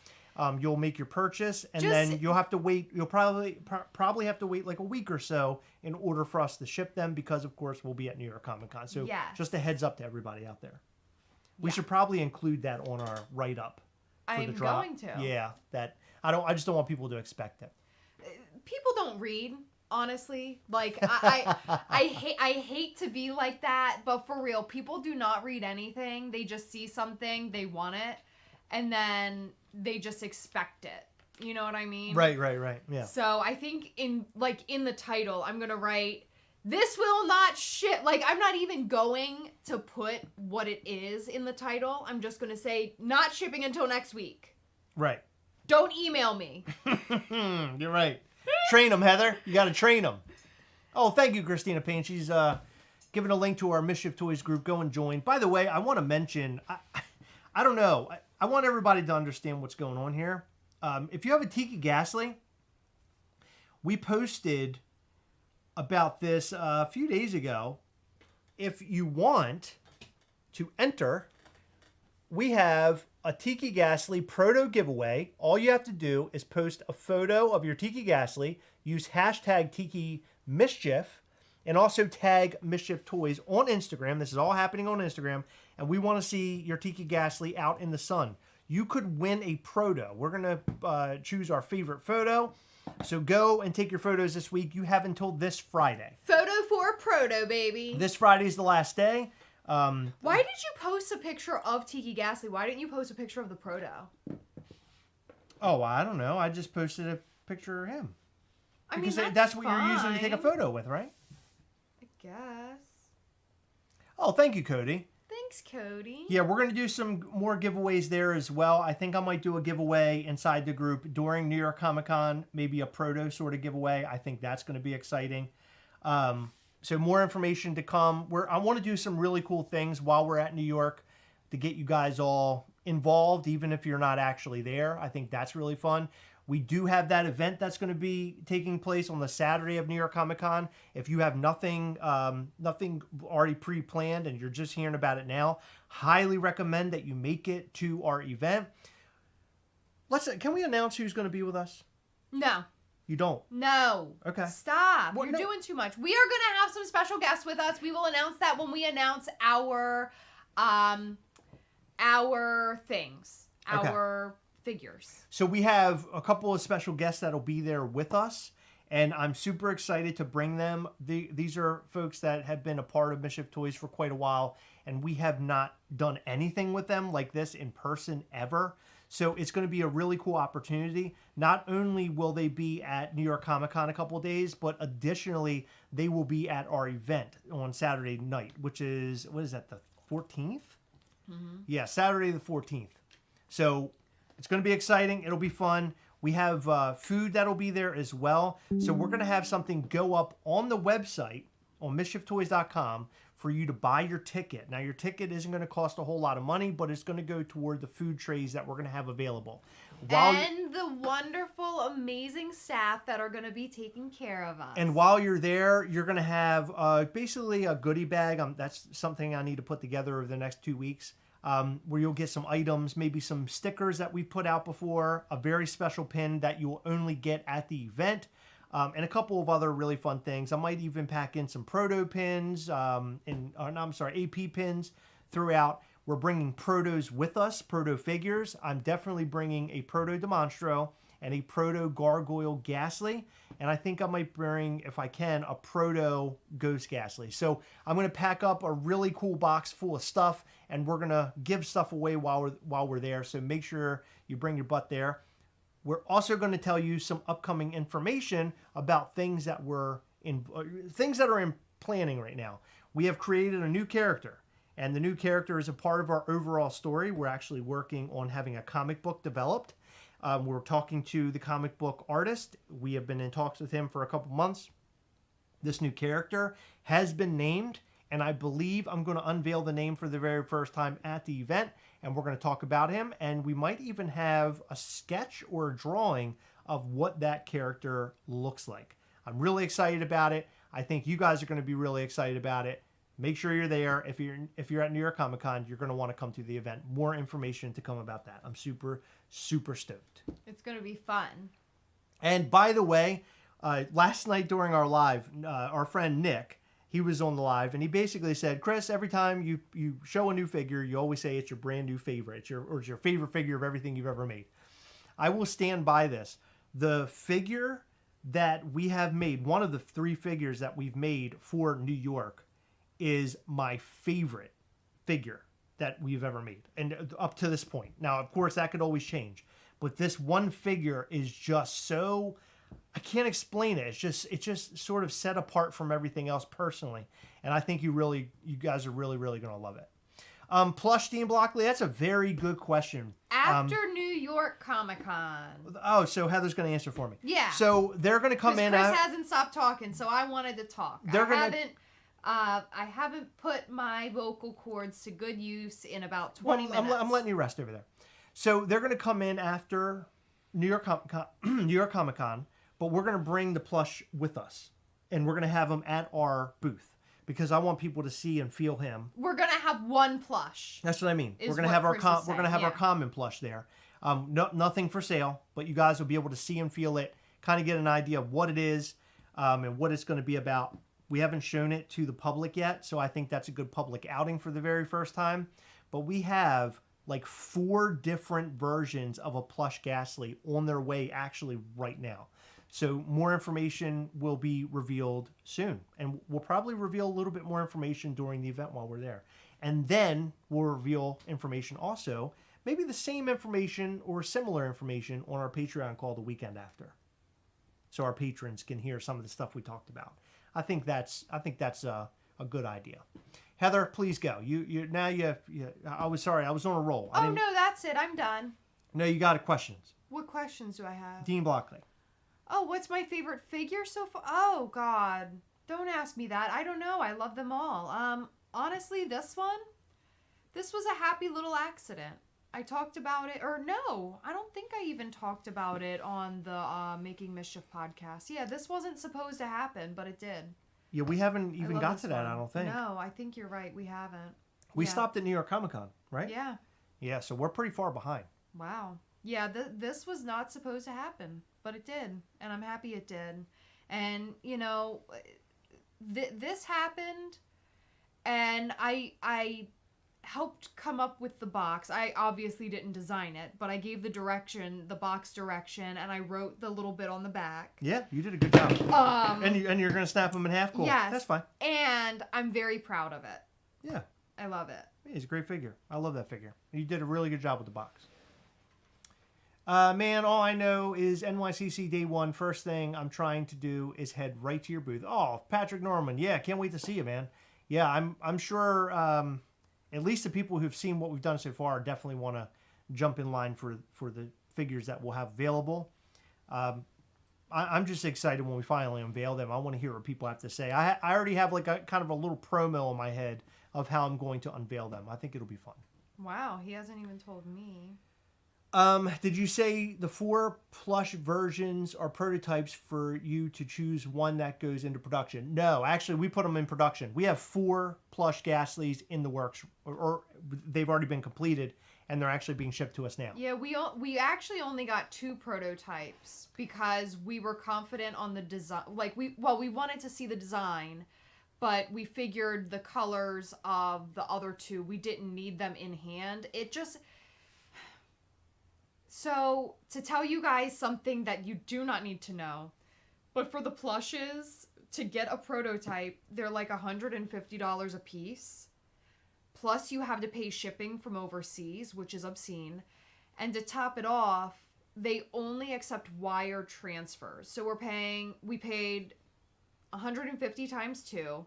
You'll make your purchase, and then you'll have to wait. You'll probably have to wait like a week or so in order for us to ship them, because of course we'll be at New York Comic Con. So just a heads up to everybody out there. We should probably include that on our write up. I'm going to. Yeah, that I just don't want people to expect it. People don't read, honestly. Like I hate to be like that, but for real, people do not read anything. They just see something, they want it, and then they just expect it. You know what I mean? Right. Yeah. So I think in the title, I'm gonna write, "This will not ship." Like, I'm not even going to put what it is in the title. I'm just gonna say, "Not shipping until next week." Right. Don't email me. You're right. Train them, Heather. You got to train them. Oh, thank you, Christina Payne. She's giving a link to our Mischief Toys group. Go and join. By the way, I want to mention, I don't know. I want everybody to understand what's going on here. If you have a Tiki Ghastly, we posted about this a few days ago. If you want to enter, we have a Tiki Ghastly proto giveaway. All you have to do is post a photo of your Tiki Ghastly, use hashtag Tiki Mischief, and also tag Mischief Toys on Instagram. This is all happening on Instagram, and we want to see your Tiki Ghastly out in the sun. You could win a proto. We're going to choose our favorite photo. So go and take your photos this week. You have until this Friday. Photo for proto, baby. This Friday is the last day. Why did you post a picture of Tiki Ghastly? Why didn't you post a picture of the proto? Oh, I don't know. I just posted a picture of him. Because that's what you're using to take a photo with, right? I guess. Oh, thank you, Cody. Thanks, Cody. Yeah, we're going to do some more giveaways there as well. I think I might do a giveaway inside the group during New York Comic Con, maybe a proto sort of giveaway. I think that's going to be exciting. So more information to come. I want to do some really cool things while we're at New York to get you guys all involved, even if you're not actually there. I think that's really fun. We do have that event that's going to be taking place on the Saturday of New York Comic Con. If you have nothing already pre-planned and you're just hearing about it now, highly recommend that you make it to our event. Can we announce who's going to be with us? No. You don't? No. Okay. Stop. You're doing too much. We are going to have some special guests with us. We will announce that when we announce our things. Our figures. So we have a couple of special guests that'll be there with us, and I'm super excited to bring them. These are folks that have been a part of Mischief Toys for quite a while, and we have not done anything with them like this in person ever. So it's going to be a really cool opportunity. Not only will they be at New York Comic Con a couple of days, but additionally, they will be at our event on Saturday night, which is, what is that, the 14th? Mm-hmm. Yeah, Saturday the 14th. So it's going to be exciting. It'll be fun. We have food that'll be there as well. So we're going to have something go up on the website on mischieftoys.com for you to buy your ticket. Now, your ticket isn't going to cost a whole lot of money, but it's going to go toward the food trays that we're going to have available. And the wonderful, amazing staff that are going to be taking care of us. And while you're there, you're going to have basically a goodie bag. That's something I need to put together over the next 2 weeks, where you'll get some items, maybe some stickers that we've put out before, a very special pin that you'll only get at the event, and a couple of other really fun things. I might even pack in some proto pins, AP pins throughout. We're bringing protos with us, proto figures. I'm definitely bringing a proto Demonstro and a proto Gargoyle Ghastly. And I think I might bring, if I can, a proto Ghost Ghastly. So I'm going to pack up a really cool box full of stuff, and we're going to give stuff away while we're there. So make sure you bring your butt there. We're also going to tell you some upcoming information about things that are in planning right now. We have created a new character. And the new character is a part of our overall story. We're actually working on having a comic book developed. We're talking to the comic book artist. We have been in talks with him for a couple months. This new character has been named, and I believe I'm going to unveil the name for the very first time at the event, and we're going to talk about him, and we might even have a sketch or a drawing of what that character looks like. I'm really excited about it. I think you guys are going to be really excited about it. Make sure you're there. If you're at New York Comic Con, you're going to want to come to the event. More information to come about that. I'm super, super stoked. It's going to be fun. And by the way, last night during our live, our friend Nick, he was on the live, and he basically said, Chris, every time you show a new figure, you always say it's your brand new favorite. It's your favorite figure of everything you've ever made. I will stand by this. The figure that we have made, one of the 3 figures that we've made for New York, is my favorite figure that we've ever made, and up to this point. Now, of course, that could always change, but this one figure is just so, I can't explain it. It's just sort of set apart from everything else personally, and I think you guys are really, really going to love it. Plush Dean Blockley, that's a very good question. After New York Comic Con. Oh, so Heather's going to answer for me. Yeah. So they're going to come in. Chris hasn't stopped talking, so I wanted to talk. I haven't put my vocal cords to good use in about 20 minutes. I'm letting you rest over there. So they're going to come in after New York Comic Con, but we're going to bring the plush with us, and we're going to have him at our booth because I want people to see and feel him. We're going to have one plush. That's what I mean. We're going to have our common plush there. Nothing for sale, but you guys will be able to see and feel it, kind of get an idea of what it is, and what it's going to be about. We haven't shown it to the public yet, so I think that's a good public outing for the very first time. But we have like 4 different versions of a plush Ghastly on their way actually right now. So more information will be revealed soon. And we'll probably reveal a little bit more information during the event while we're there. And then we'll reveal information also, maybe the same information or similar information on our Patreon call the weekend after. So our patrons can hear some of the stuff we talked about. I think that's a good idea. Heather, please go. I was sorry, I was on a roll. Oh no, that's it. I'm done. No, you got questions. What questions do I have? Dean Blockley. Oh, what's my favorite figure so far? Oh God, don't ask me that. I don't know. I love them all. Honestly, this was a happy little accident. I talked about it, or no, I don't think I even talked about it on the Making Mischief podcast. Yeah, this wasn't supposed to happen, but it did. Yeah, we haven't even got to that, I don't think. No, I think you're right. We haven't. We stopped at New York Comic Con, right? Yeah. Yeah, so we're pretty far behind. Wow. Yeah, this was not supposed to happen, but it did, and I'm happy it did. And, this happened, and I helped come up with the box. I obviously didn't design it, but I gave the box direction, and I wrote the little bit on the back. Yeah, you did a good job. And you're going to snap them in half? Cool. Yes. That's fine. And I'm very proud of it. Yeah. I love it. Yeah, he's a great figure. I love that figure. You did a really good job with the box. Man, all I know is NYCC Day 1, first thing I'm trying to do is head right to your booth. Oh, Patrick Norman. Yeah, can't wait to see you, man. Yeah, I'm sure... at least the people who've seen what we've done so far definitely want to jump in line for the figures that we'll have available. I'm just excited when we finally unveil them. I want to hear what people have to say. I already have like a kind of a little promo in my head of how I'm going to unveil them. I think it'll be fun. Wow, he hasn't even told me. Did you say the 4 plush versions are prototypes for you to choose one that goes into production? No, actually, we put them in production. We have 4 plush Gastleys in the works, or they've already been completed, and they're actually being shipped to us now. Yeah, we actually only got 2 prototypes because we were confident on the design. Like, we wanted to see the design, but we figured the colors of the other 2, we didn't need them in hand. So, to tell you guys something that you do not need to know, but for the plushes, to get a prototype, they're like $150 a piece. Plus, you have to pay shipping from overseas, which is obscene. And to top it off, they only accept wire transfers. So we paid $150 times 2,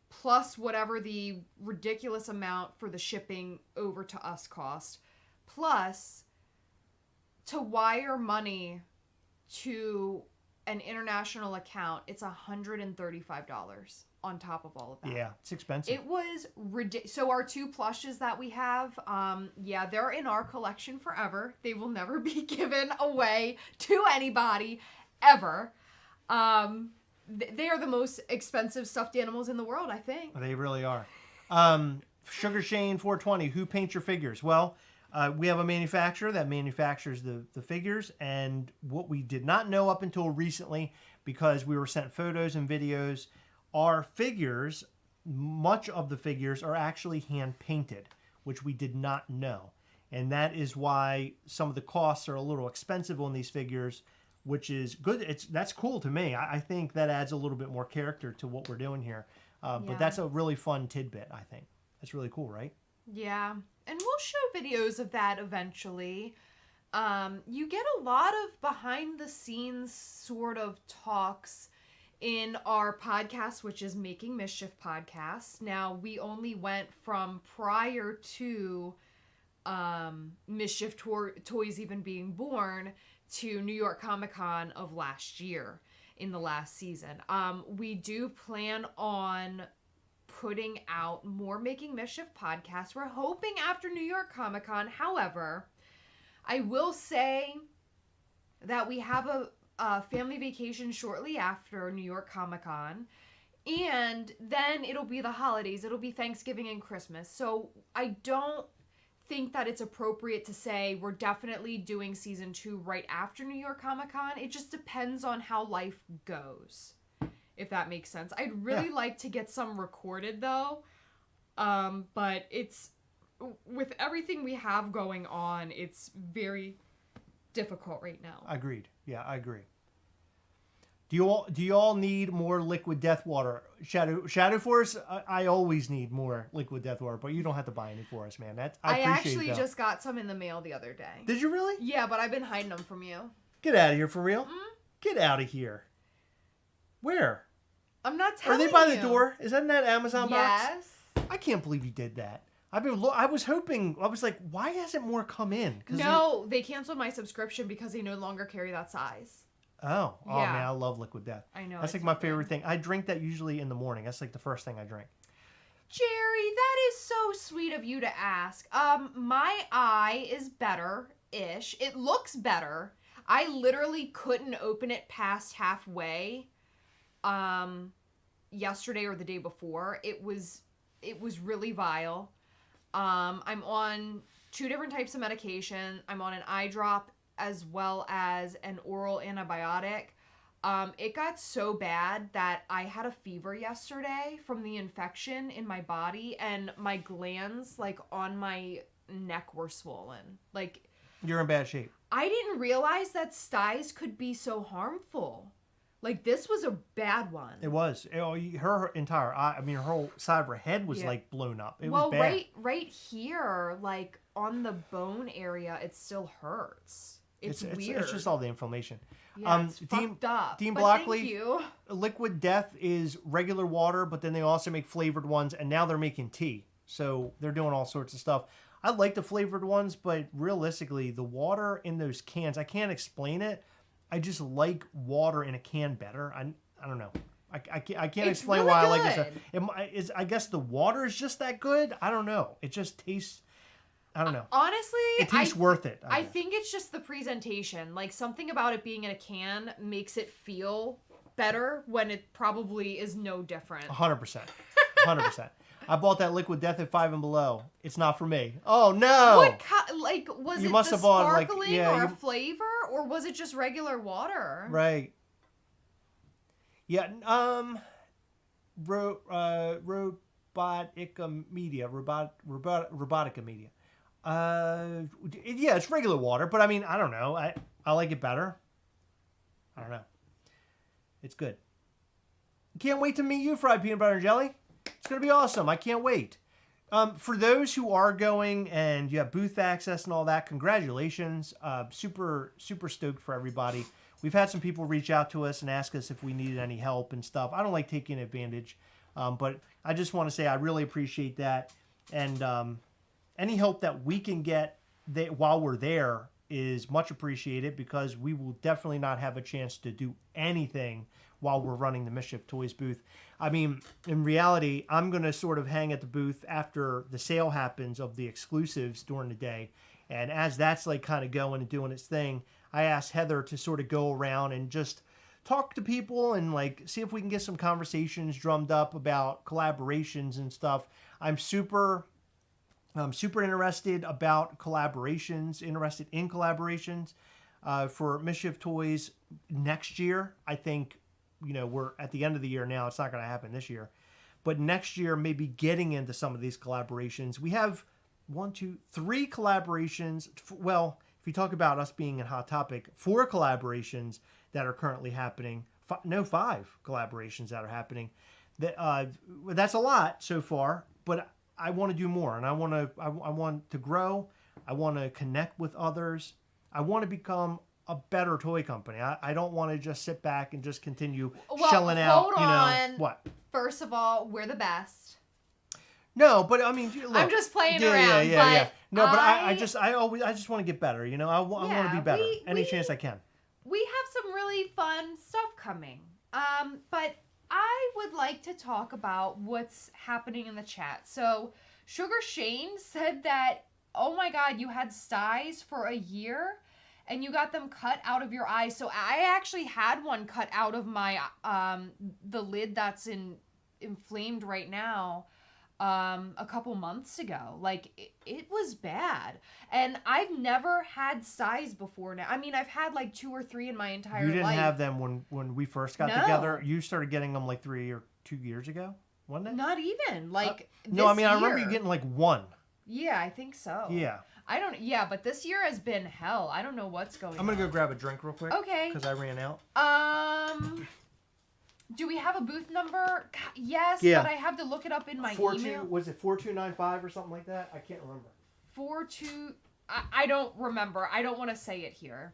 plus whatever the ridiculous amount for the shipping over to us cost. Plus, to wire money to an international account, it's $135 on top of all of that. Yeah, it's expensive. It was ridiculous. So our 2 plushes that we have, they're in our collection forever. They will never be given away to anybody, ever. They are the most expensive stuffed animals in the world, I think. They really are. Sugar Shane 420, who paints your figures? Well, we have a manufacturer that manufactures the figures, and what we did not know up until recently, because we were sent photos and videos, our figures, much of the figures are actually hand painted, which we did not know. And that is why some of the costs are a little expensive on these figures, which is good. That's cool to me. I think that adds a little bit more character to what we're doing here. But that's a really fun tidbit, I think. That's really cool, right? Yeah. And we'll show videos of that eventually. You get a lot of behind the scenes sort of talks in our podcast, which is Making Mischief Podcast. Now, we only went from prior to Mischief Toys even being born to New York Comic Con of last year in the last season. We do plan on putting out more Making Mischief podcasts. We're hoping after New York Comic Con. However, I will say that we have a family vacation shortly after New York Comic Con, and then it'll be the holidays. It'll be Thanksgiving and Christmas. So I don't think that it's appropriate to say we're definitely doing season 2 right after New York Comic Con. It just depends on how life goes, if that makes sense. I'd really like to get some recorded though, but it's, with everything we have going on, it's very difficult right now. Agreed. Yeah, I agree. Do you all need more liquid death water? Shadow Force, I always need more liquid death water, but you don't have to buy any for us, man. I appreciate actually that. just got some in the mail the other day. Did you really? Yeah, but I've been hiding them from you. Get out of here, for real? Mm-hmm. Get out of here. Where? I'm not telling you. Are they by the door? Is that in that Amazon box? Yes. I can't believe you did that. I was hoping. I was like, why hasn't more come in? No, they canceled my subscription because they no longer carry that size. Oh Yeah. man, I love liquid death. I know. That's like my favorite thing. I drink that usually in the morning. That's like the first thing I drink. Jerry, that is so sweet of you to ask. My eye is better-ish. It looks better. I literally couldn't open it past halfway. Yesterday or the day before. It was really vile. I'm on 2 different types of medication. I'm on an eye drop as well as an oral antibiotic. It got so bad that I had a fever yesterday from the infection in my body, and my glands like on my neck were swollen. Like, You're in bad shape. I didn't realize that styes could be so harmful. Like, this was a bad one. It was. Her entire eye, her whole side of her head was like blown up. It was bad. right here, like on the bone area, it still hurts. It's weird. It's just all the inflammation. Yeah, it's fucked up. Dean But Blockley, thank you. Liquid Death is regular water, but then they also make flavored ones, and now they're making tea. So they're doing all sorts of stuff. I like the flavored ones, but realistically, the water in those cans, I can't explain it. I just like water in a can better. I don't know. I can't It's explain really why I like good. this. I guess the water is just that good. I don't know. It just tastes. I don't know. Honestly, It tastes worth it. I think it's just the presentation. Like, something about it being in a can makes it feel better when it probably is no different. 100%. 100%. I bought that Liquid Death at Five and Below. It's not for me. Oh no! Was You it must the have bought, like, sparkling yeah, or a flavor, or was it just regular water? Right. Yeah. Robotica Media. Robotica Media. Yeah, it's regular water, but I mean, I don't know. I like it better. I don't know. It's good. Can't wait to meet you, Fried Peanut Butter and Jelly. It's going to be awesome. I can't wait. For those who are going and you have booth access and all that, congratulations. Super stoked for everybody. We've had some people reach out to us and ask us if we needed any help and stuff. I don't like taking advantage, but I just want to say I really appreciate that. And any help that we can get while we're there is much appreciated, because we will definitely not have a chance to do anything while we're running the Mischief Toys booth. I mean, in reality, I'm going to sort of hang at the booth after the sale happens of the exclusives during the day. And as that's like kind of going and doing its thing, I asked Heather to sort of go around and just talk to people and like see if we can get some conversations drummed up about collaborations and stuff. I'm super interested about collaborations, interested in collaborations for Mischief Toys next year. I think, we're at the end of the year now. It's not going to happen this year. But next year, maybe getting into some of these collaborations. We have 3 collaborations. Well, if you talk about us being in Hot Topic, 4 collaborations that are currently happening. 5 collaborations that are happening. That's a lot so far, but I want to do more, and I want to grow. I want to connect with others. I want to become a better toy company. I don't want to just sit back and just continue shelling out. Hold on. What? First of all, we're the best. No, but I mean, look, I'm just playing around. Yeah. No, but I just want to get better. I want to be better any chance I can. We have some really fun stuff coming. But I would like to talk about what's happening in the chat. So, Sugar Shane said that, oh my God, you had styes for a year and you got them cut out of your eyes. So I actually had one cut out of my, the lid that's inflamed right now, a couple months ago. Like, it was bad. And I've never had styes before now. I mean, I've had like 2 or 3 in my entire life. You didn't have them when we first got No. together? You started getting them like 3 or 2 years ago, wasn't it? Not even. Like, no, I mean, this I remember year. you getting like 1. Yeah, I think so. Yeah. But this year has been hell. I don't know what's going on. I'm going to go grab a drink real quick. Okay. Because I ran out. Do we have a booth number? Yes, Yeah. but I have to look it up in my 42, email. was it 4295 or something like that? I can't remember. 42. I don't remember. I don't want to say it here.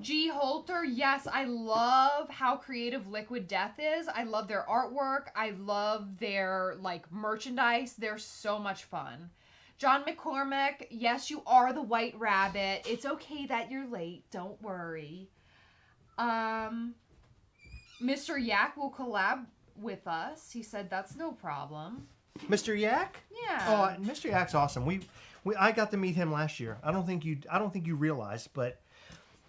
G. Holter, yes, I love how creative Liquid Death is. I love their artwork. I love their, like, merchandise. They're so much fun. John McCormick, yes, you are the White Rabbit. It's okay that you're late. Don't worry. Mr. Yak will collab with us. He said that's no problem. Mr. Yak? Yeah. Oh, Mr. Yak's awesome. I got to meet him last year. I don't think you realized, but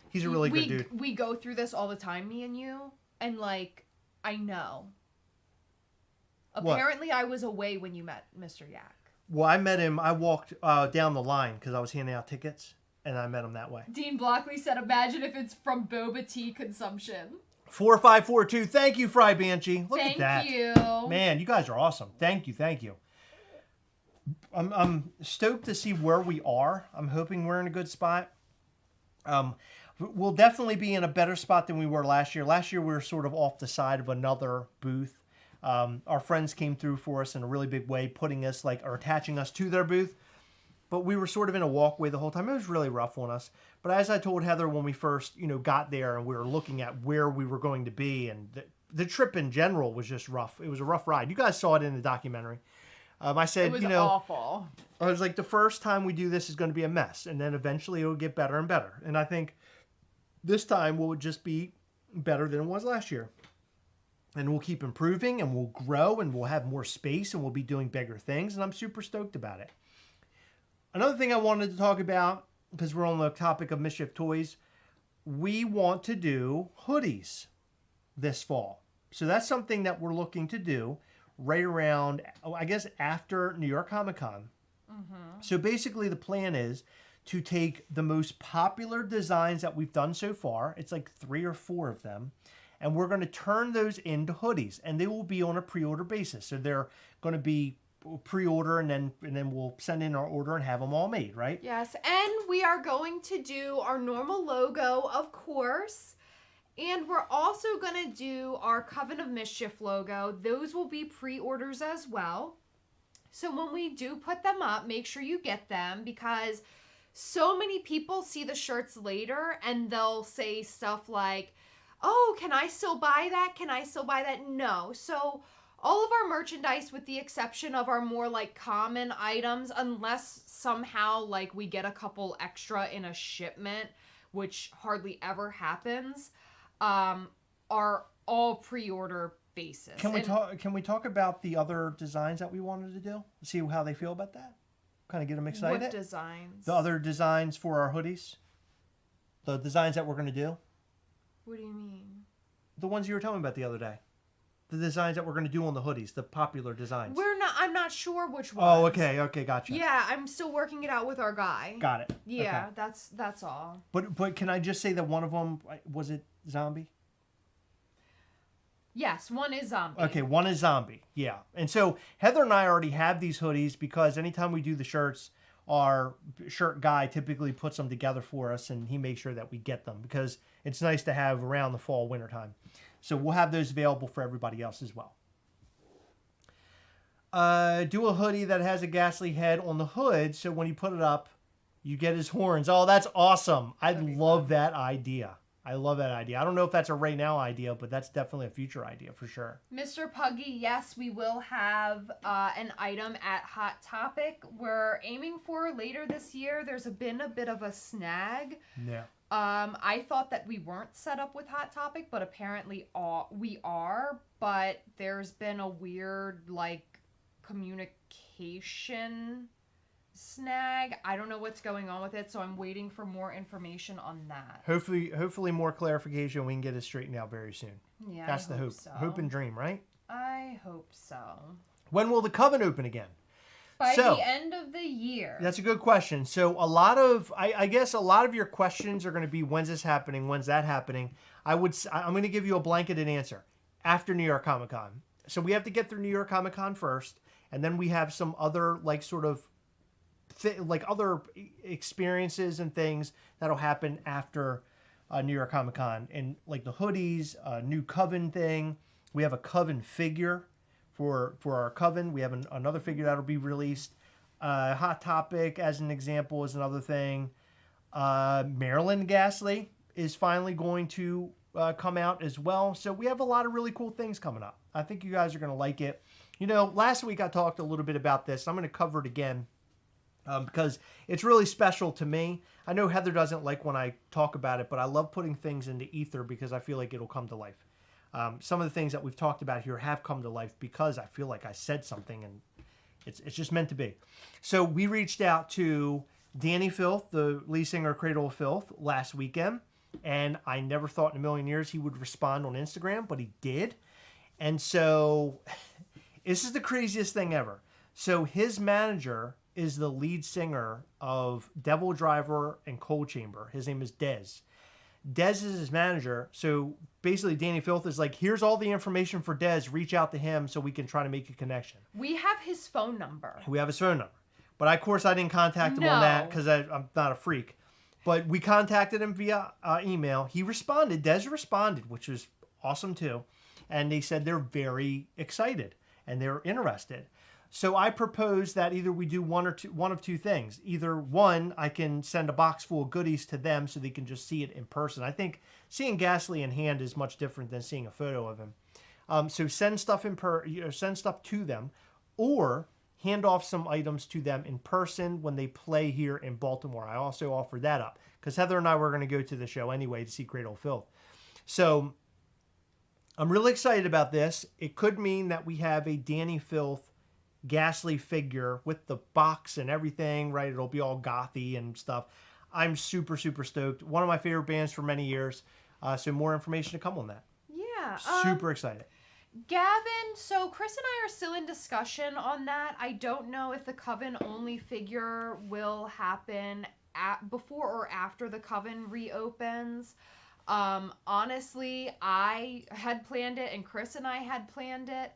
he's a really good dude. We go through this all the time, me and you, and like, I know. Apparently, I was away when you met Mr. Yak. Well, I met him. I walked down the line because I was handing out tickets, and I met him that way. Dean Blockley said, "Imagine if it's from boba tea consumption." 4542. Thank you, Fry Banshee. Look at that. Thank you. Man, you guys are awesome. Thank you. I'm stoked to see where we are. I'm hoping we're in a good spot. We'll definitely be in a better spot than we were last year. Last year we were sort of off the side of another booth. Our friends came through for us in a really big way, putting us or attaching us to their booth. But we were sort of in a walkway the whole time. It was really rough on us. But as I told Heather when we first, got there and we were looking at where we were going to be, and the trip in general was just rough. It was a rough ride. You guys saw it in the documentary. I said, It was you know, awful. I was like, the first time we do this is going to be a mess, and then eventually it'll get better and better. And I think this time will just be better than it was last year. And we'll keep improving, and we'll grow, and we'll have more space, and we'll be doing bigger things, and I'm super stoked about it. Another thing I wanted to talk about, because we're on the topic of Mischief Toys, we want to do hoodies this fall. So that's something that we're looking to do right around, I guess, after New York Comic Con. Mm-hmm. So basically the plan is to take the most popular designs that we've done so far. It's like 3 or 4 of them. And we're going to turn those into hoodies, and they will be on a pre-order basis. So they're going to be pre-order, and then we'll send in our order and have them all made, right? Yes, and we are going to do our normal logo, of course. And we're also going to do our Coven of Mischief logo. Those will be pre-orders as well. So when we do put them up, make sure you get them, because so many people see the shirts later and they'll say stuff like, oh, can I still buy that? Can I still buy that? No. So all of our merchandise, with the exception of our more like common items, unless somehow like we get a couple extra in a shipment, which hardly ever happens, are all pre-order basis. Can we talk about the other designs that we wanted to do? See how they feel about that? Kind of get them excited. What designs? The other designs for our hoodies. The designs that we're going to do. What do you mean? The ones you were telling me about the other day. The designs that we're going to do on the hoodies, the popular designs. I'm not sure which ones. Oh, okay, gotcha. Yeah, I'm still working it out with our guy. Got it. Yeah, okay. that's all. But can I just say that one of them, was it zombie? Yes, one is zombie. Okay, one is zombie. Yeah. And so Heather and I already have these hoodies, because anytime we do the shirts, our shirt guy typically puts them together for us, and he makes sure that we get them, because it's nice to have around the fall, winter time. So we'll have those available for everybody else as well. Do a hoodie that has a Ghastly head on the hood, so when you put it up, you get his horns. Oh, that's awesome. I love that idea. I love that idea. I don't know if that's a right now idea, but that's definitely a future idea for sure. Mr. Puggy, yes, we will have an item at Hot Topic. We're aiming for later this year. There's been a bit of a snag. Yeah. I thought that we weren't set up with Hot Topic, but apparently we are. But there's been a weird, like, communication snag. I don't know what's going on with it, so I'm waiting for more information on that. Hopefully more clarification. We can get it straightened out very soon. Yeah, that's the hope. So. Hope and dream, right? I hope so. When will the Coven open again? By the end of the year. That's a good question. So I guess a lot of your questions are going to be, when's this happening? When's that happening? I'm going to give you a blanketed answer. After New York Comic Con. So we have to get through New York Comic Con first, and then we have some other like sort of other experiences and things that'll happen after New York Comic Con, and like the hoodies, new Coven thing. We have a Coven figure for our Coven. We have another figure that'll be released. Hot Topic, as an example, is another thing. Maryland Ghastly is finally going to come out as well. So we have a lot of really cool things coming up. I think you guys are going to like it. You know, last week I talked a little bit about this. I'm going to cover it again. Because it's really special to me. I know Heather doesn't like when I talk about it, but I love putting things into ether because I feel like it'll come to life. Some of the things that we've talked about here have come to life because I feel like I said something, and it's just meant to be. So we reached out to Danny Filth, the lead singer of Cradle of Filth, last weekend, and I never thought in a million years he would respond on Instagram, but he did. And so this is the craziest thing ever. So his manager is the lead singer of Devil Driver and Cold Chamber. His name is Dez. Dez is his manager. So basically Danny Filth is like, here's all the information for Dez. Reach out to him so we can try to make a connection. We have his phone number. We have his phone number. But of course I didn't contact him on that because I'm not a freak. But we contacted him via email. He responded. Dez responded, which was awesome too. And they said they're very excited and they're interested. So I propose that either we do one of two things. Either one, I can send a box full of goodies to them so they can just see it in person. I think seeing Ghastly in hand is much different than seeing a photo of him. So send stuff send stuff to them, or hand off some items to them in person when they play here in Baltimore. I also offered that up because Heather and I were going to go to the show anyway to see Cradle of Filth. So I'm really excited about this. It could mean that we have a Danny Filth Ghastly figure with the box and everything, right? It'll be all gothy and stuff. I'm super, super stoked. One of my favorite bands for many years. So more information to come on that. Yeah. Super excited. Gavin, so Chris and I are still in discussion on that. I don't know if the Coven only figure will happen before or after the Coven reopens. Honestly, I had planned it and Chris and I had planned it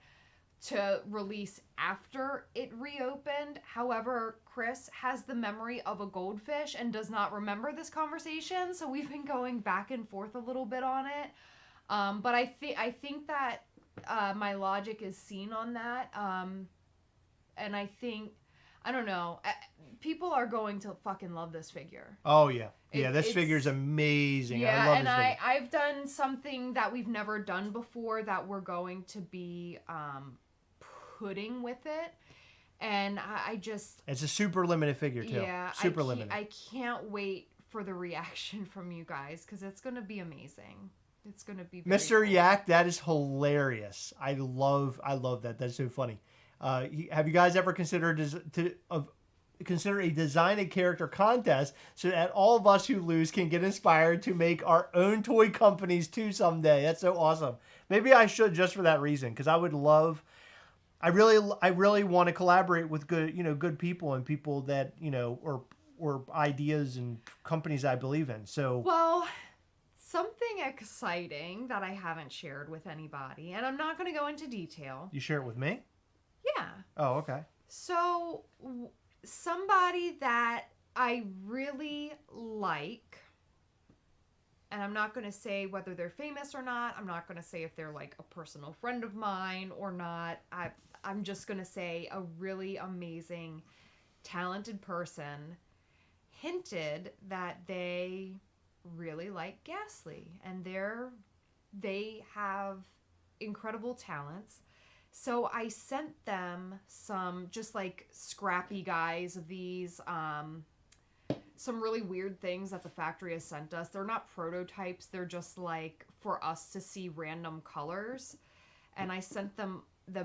to release after it reopened. However, Chris has the memory of a goldfish and does not remember this conversation, so we've been going back and forth a little bit on it. But I think that my logic is seen on that. And I think, I don't know, people are going to fucking love this figure. Oh, yeah. Yeah, this figure's amazing. Yeah, I love and this figure. I've done something that we've never done before that we're going to be putting with it. And I just... It's a super limited figure, too. Yeah. Super limited. I can't wait for the reaction from you guys because it's going to be amazing. It's going to be very Mr. cool. Yak, that is hilarious. I love that. That's so funny. Have you guys ever considered consider a design a character contest so that all of us who lose can get inspired to make our own toy companies too someday? That's so awesome. Maybe I should just for that reason because I would love. I really want to collaborate with good people and people that or ideas and companies I believe in. So well. Something exciting that I haven't shared with anybody, and I'm not going to go into detail. You share it with me? Yeah. Oh, okay. So, somebody that I really like, and I'm not going to say whether they're famous or not. I'm not going to say if they're like a personal friend of mine or not. I'm just going to say a really amazing, talented person hinted that they really like Ghastly and they have incredible talents. So I sent them some just like scrappy guys of these some really weird things that the factory has sent us. They're not prototypes, they're just like for us to see random colors, and I sent them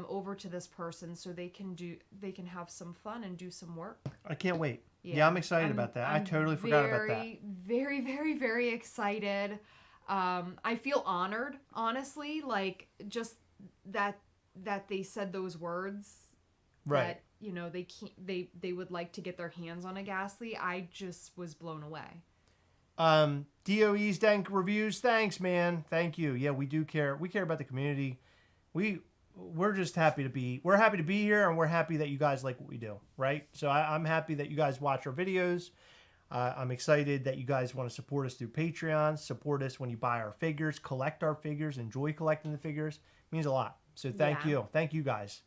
over to this person so they can have some fun and do some work. I can't wait. Yeah, I'm excited about that. I totally forgot about that. Very, very, very excited. I feel honored, honestly, like just that they said those words. Right. That, they would like to get their hands on a Ghastly. I just was blown away. DOE's Dank Reviews. Thanks, man. Thank you. Yeah, we do care. We care about the community. We're just happy to be here, and we're happy that you guys like what we do, right? So I'm happy that you guys watch our videos. I'm excited that you guys want to support us through Patreon, support us when you buy our figures, collect our figures, enjoy collecting the figures. It means a lot. So thank you. Thank you guys.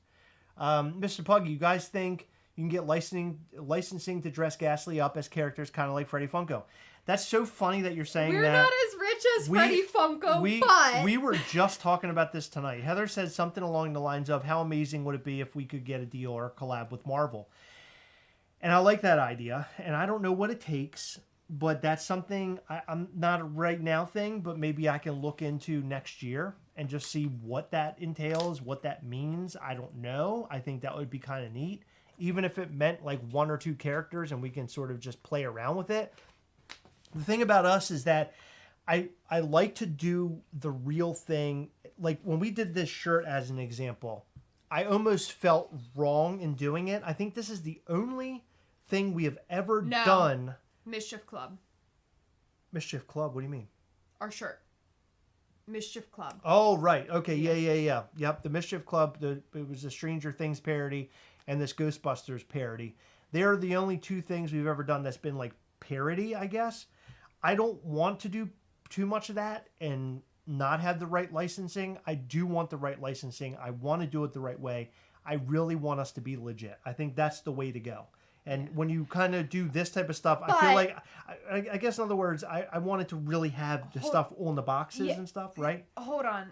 Mr. Puggy, you guys think you can get licensing to dress Ghastly up as characters kind of like Freddy Funko? That's so funny that you're saying that. We're not as rich as Freddy Funko, but... We were just talking about this tonight. Heather said something along the lines of, how amazing would it be if we could get a deal or a collab with Marvel? And I like that idea. And I don't know what it takes, but that's something, I'm not a right now thing, but maybe I can look into next year and just see what that entails, what that means. I don't know. I think that would be kind of neat. Even if it meant like 1 or 2 characters and we can sort of just play around with it. The thing about us is that I like to do the real thing. Like when we did this shirt as an example, I almost felt wrong in doing it. I think this is the only thing we have ever done. Mischief Club. Mischief Club? What do you mean? Our shirt. Mischief Club. Oh, right. Okay. Yeah. Yep. The Mischief Club. It was a Stranger Things parody and this Ghostbusters parody. They're the only 2 things we've ever done that's been like parody, I guess. I don't want to do too much of that and not have the right licensing. I do want the right licensing. I want to do it the right way. I really want us to be legit. I think that's the way to go. And when you kind of do this type of stuff, I feel like, I guess in other words, I wanted to really have the stuff on the boxes and stuff, right? Hold on.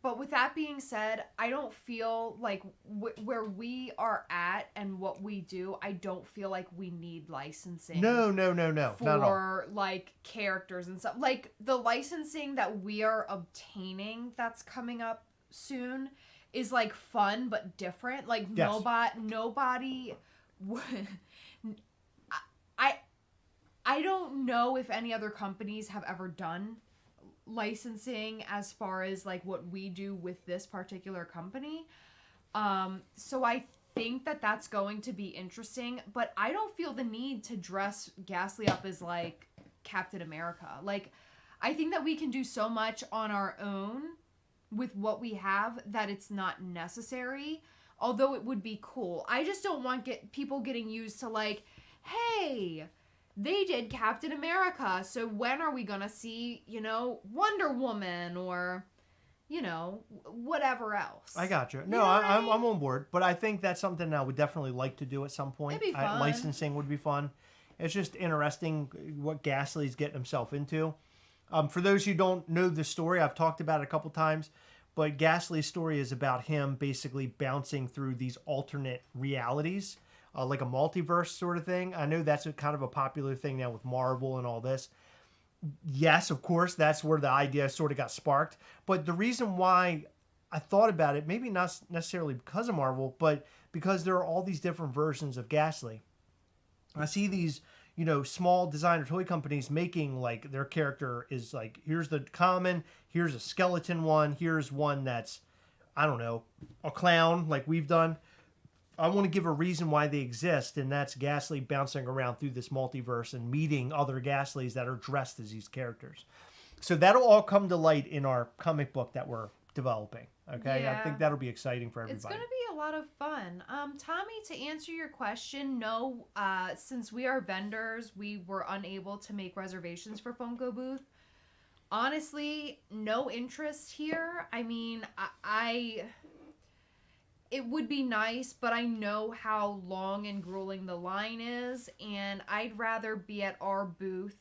But with that being said, I don't feel like where we are at and what we do, I don't feel like we need licensing. No, not at all. For like characters and stuff. Like the licensing that we are obtaining that's coming up soon is like fun but different. Like yes. nobody I don't know if any other companies have ever done licensing as far as like what we do with this particular company. So I think that that's going to be interesting, but I don't feel the need to dress Ghastly up as like Captain America. Like, I think that we can do so much on our own with what we have that it's not necessary, although it would be cool. I just don't want people getting used to like, hey, they did Captain America, so when are we gonna see, Wonder Woman or, whatever else? I got you. You No, know what I I'm mean? on board, but I think that's something I would definitely like to do at some point. It'd be fun. Licensing would be fun. It's just interesting what Ghastly's getting himself into. For those who don't know the story, I've talked about it a couple times, but Ghastly's story is about him basically bouncing through these alternate realities. Like a multiverse sort of thing. I know that's kind of a popular thing now with Marvel and all this. Yes, of course, that's where the idea sort of got sparked. But the reason why I thought about it, maybe not necessarily because of Marvel, but because there are all these different versions of Ghastly. I see these, small designer toy companies making like their character is like, here's the common, here's a skeleton one, here's one that's, I don't know, a clown like we've done. I want to give a reason why they exist, and that's Ghastly bouncing around through this multiverse and meeting other Ghastlys that are dressed as these characters. So that'll all come to light in our comic book that we're developing. Okay, Yeah. I think that'll be exciting for everybody. It's going to be a lot of fun. Tommy, to answer your question, no, since we are vendors, we were unable to make reservations for Funko booth. Honestly, no interest here. I mean, it would be nice, but I know how long and grueling the line is, and I'd rather be at our booth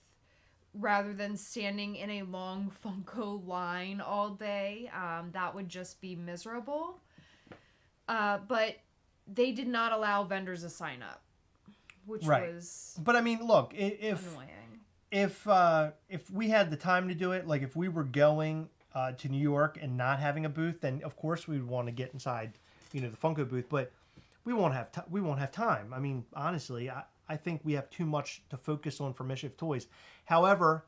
rather than standing in a long Funko line all day. That would just be miserable. But they did not allow vendors to sign up, which was But I mean, look, annoying. if we had the time to do it, like if we were going to New York and not having a booth, then of course we would want to get inside the Funko booth, but we won't have time. I mean, honestly, I think we have too much to focus on for Mischief Toys. However,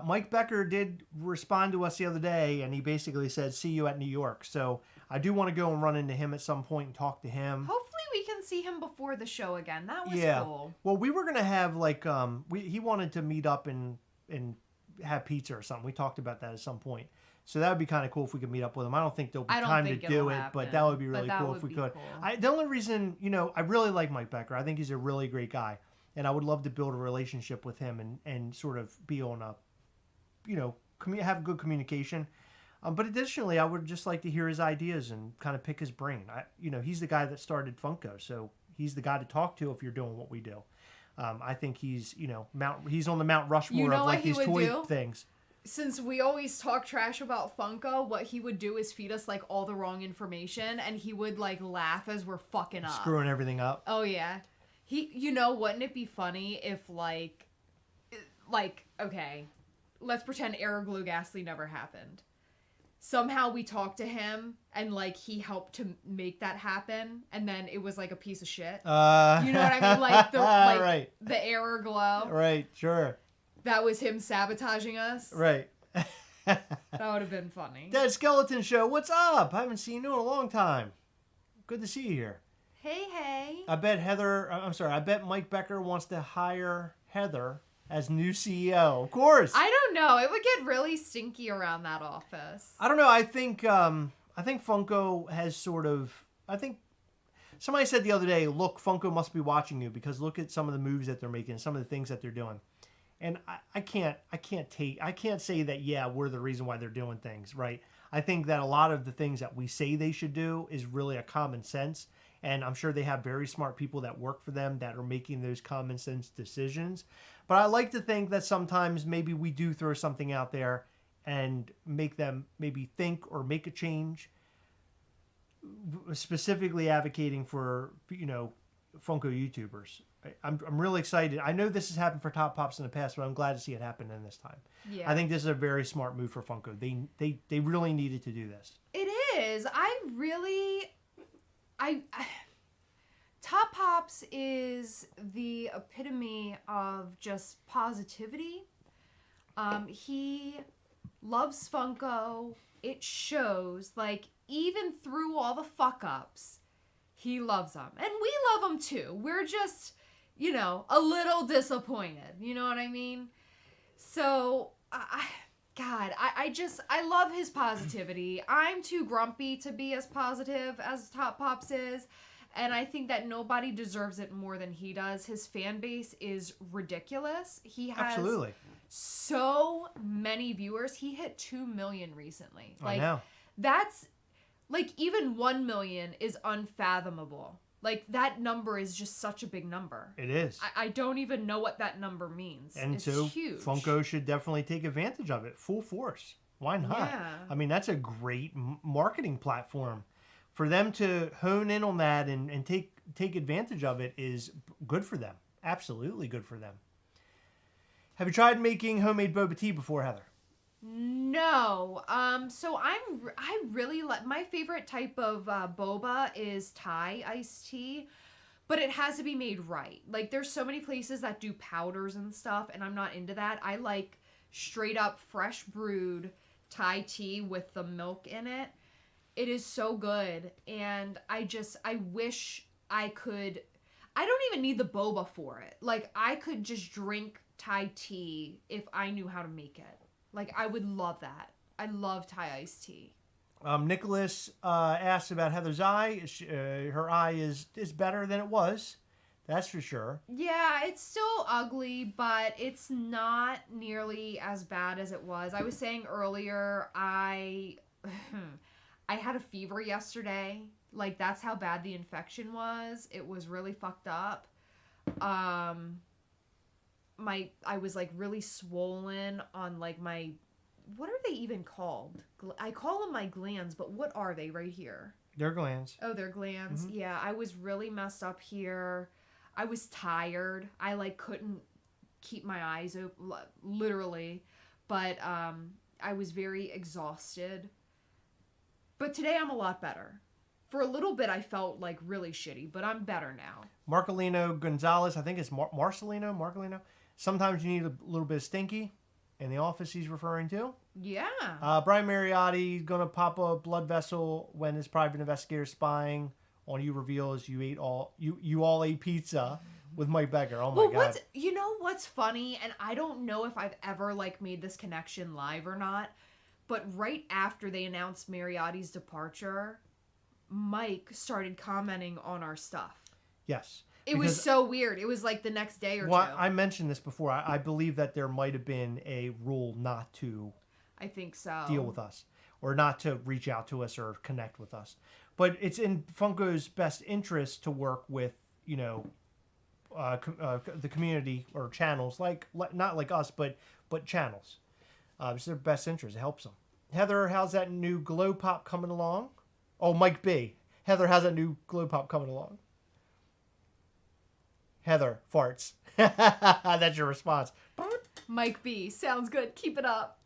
Mike Becker did respond to us the other day, and he basically said, "See you at New York." So I do want to go and run into him at some point and talk to him. Hopefully, we can see him before the show again. That was cool. Well, we were gonna have like he wanted to meet up and have pizza or something. We talked about that at some point. So that would be kind of cool if we could meet up with him. I don't think there'll be time to do it, but that would be really cool if we could. Cool. The only reason, I really like Mike Becker. I think he's a really great guy, and I would love to build a relationship with him and sort of be on a, have good communication. But additionally, I would just like to hear his ideas and kind of pick his brain. He's the guy that started Funko, so he's the guy to talk to if you're doing what we do. I think he's, he's on the Mount Rushmore of like these toy things. Since we always talk trash about Funko, what he would do is feed us like all the wrong information, and he would like laugh as we're fucking up, screwing everything up. Oh yeah, wouldn't it be funny if like okay, let's pretend Air Glue Ghastly never happened. Somehow we talked to him and like he helped to make that happen, and then it was like a piece of shit. You know what I mean? Like right. The Air Glow. Right. Sure. That was him sabotaging us. Right. That would have been funny. Dead Skeleton Show, what's up? I haven't seen you in a long time. Good to see you here. Hey. I bet Mike Becker wants to hire Heather as new CEO. Of course. I don't know. It would get really stinky around that office. I don't know. I think Funko has sort of... I think somebody said the other day, look, Funko must be watching you because look at some of the moves that they're making, some of the things that they're doing. And I can't say that, yeah, we're the reason why they're doing things, right? I think that a lot of the things that we say they should do is really a common sense. And I'm sure they have very smart people that work for them that are making those common sense decisions. But I like to think that sometimes maybe we do throw something out there and make them maybe think or make a change. Specifically advocating for, Funko YouTubers. I'm really excited. I know this has happened for Top Pops in the past, but I'm glad to see it happen in this time. Yeah. I think this is a very smart move for Funko. They really needed to do this. It is. Top Pops is the epitome of just positivity. He loves Funko. It shows, like, even through all the fuck ups, he loves them. And we love them too. We're just, a little disappointed. You know what I mean? So, I love his positivity. I'm too grumpy to be as positive as Top Pops is. And I think that nobody deserves it more than he does. His fan base is ridiculous. He has Absolutely. so many viewers. He hit 2 million recently. I know. That's, even 1 million is unfathomable. That number is just such a big number. It is. I don't even know what that number means. And it's so huge. Funko should definitely take advantage of it, full force. Why not? Yeah. I mean, that's a great marketing platform. For them to hone in on that and take advantage of it is good for them. Absolutely good for them. Have you tried making homemade boba tea before, Heather? No. So I really like, my favorite type of boba is Thai iced tea, but it has to be made right. There's so many places that do powders and stuff, and I'm not into that. I like straight up fresh brewed Thai tea with the milk in it. It is so good, and I wish I could. I don't even need the boba for it. I could just drink Thai tea if I knew how to make it. I would love that. I love Thai iced tea. Nicholas asked about Heather's eye. Her eye is better than it was. That's for sure. Yeah, it's still ugly, but it's not nearly as bad as it was. I was saying earlier, I had a fever yesterday. That's how bad the infection was. It was really fucked up. I was really swollen on my, what are they even called? I call them my glands, but what are they right here? They're glands. Oh, they're glands. Mm-hmm. Yeah, I was really messed up here. I was tired. I couldn't keep my eyes open, literally. But I was very exhausted. But today I'm a lot better. For a little bit I felt really shitty, but I'm better now. Marcolino Gonzalez, I think it's Marcolino. Sometimes you need a little bit of stinky in the office he's referring to. Yeah. Brian Mariotti going to pop a blood vessel when his private investigator spying on you reveals you all ate pizza with Mike Becker. Oh my God. What's funny, and I don't know if I've ever made this connection live or not, but right after they announced Mariotti's departure, Mike started commenting on our stuff. Yes. It was so weird. It was the next day or two. I mentioned this before. I believe that there might have been a rule not to I think so. Deal with us or not to reach out to us or connect with us. But it's in Funko's best interest to work with, the community or channels, not like us, but channels. It's their best interest. It helps them. Heather, how's that new Glow Pop coming along? Oh, Mike B. Heather, how's that new Glow Pop coming along? Heather, farts. That's your response. Mike B. Sounds good. Keep it up.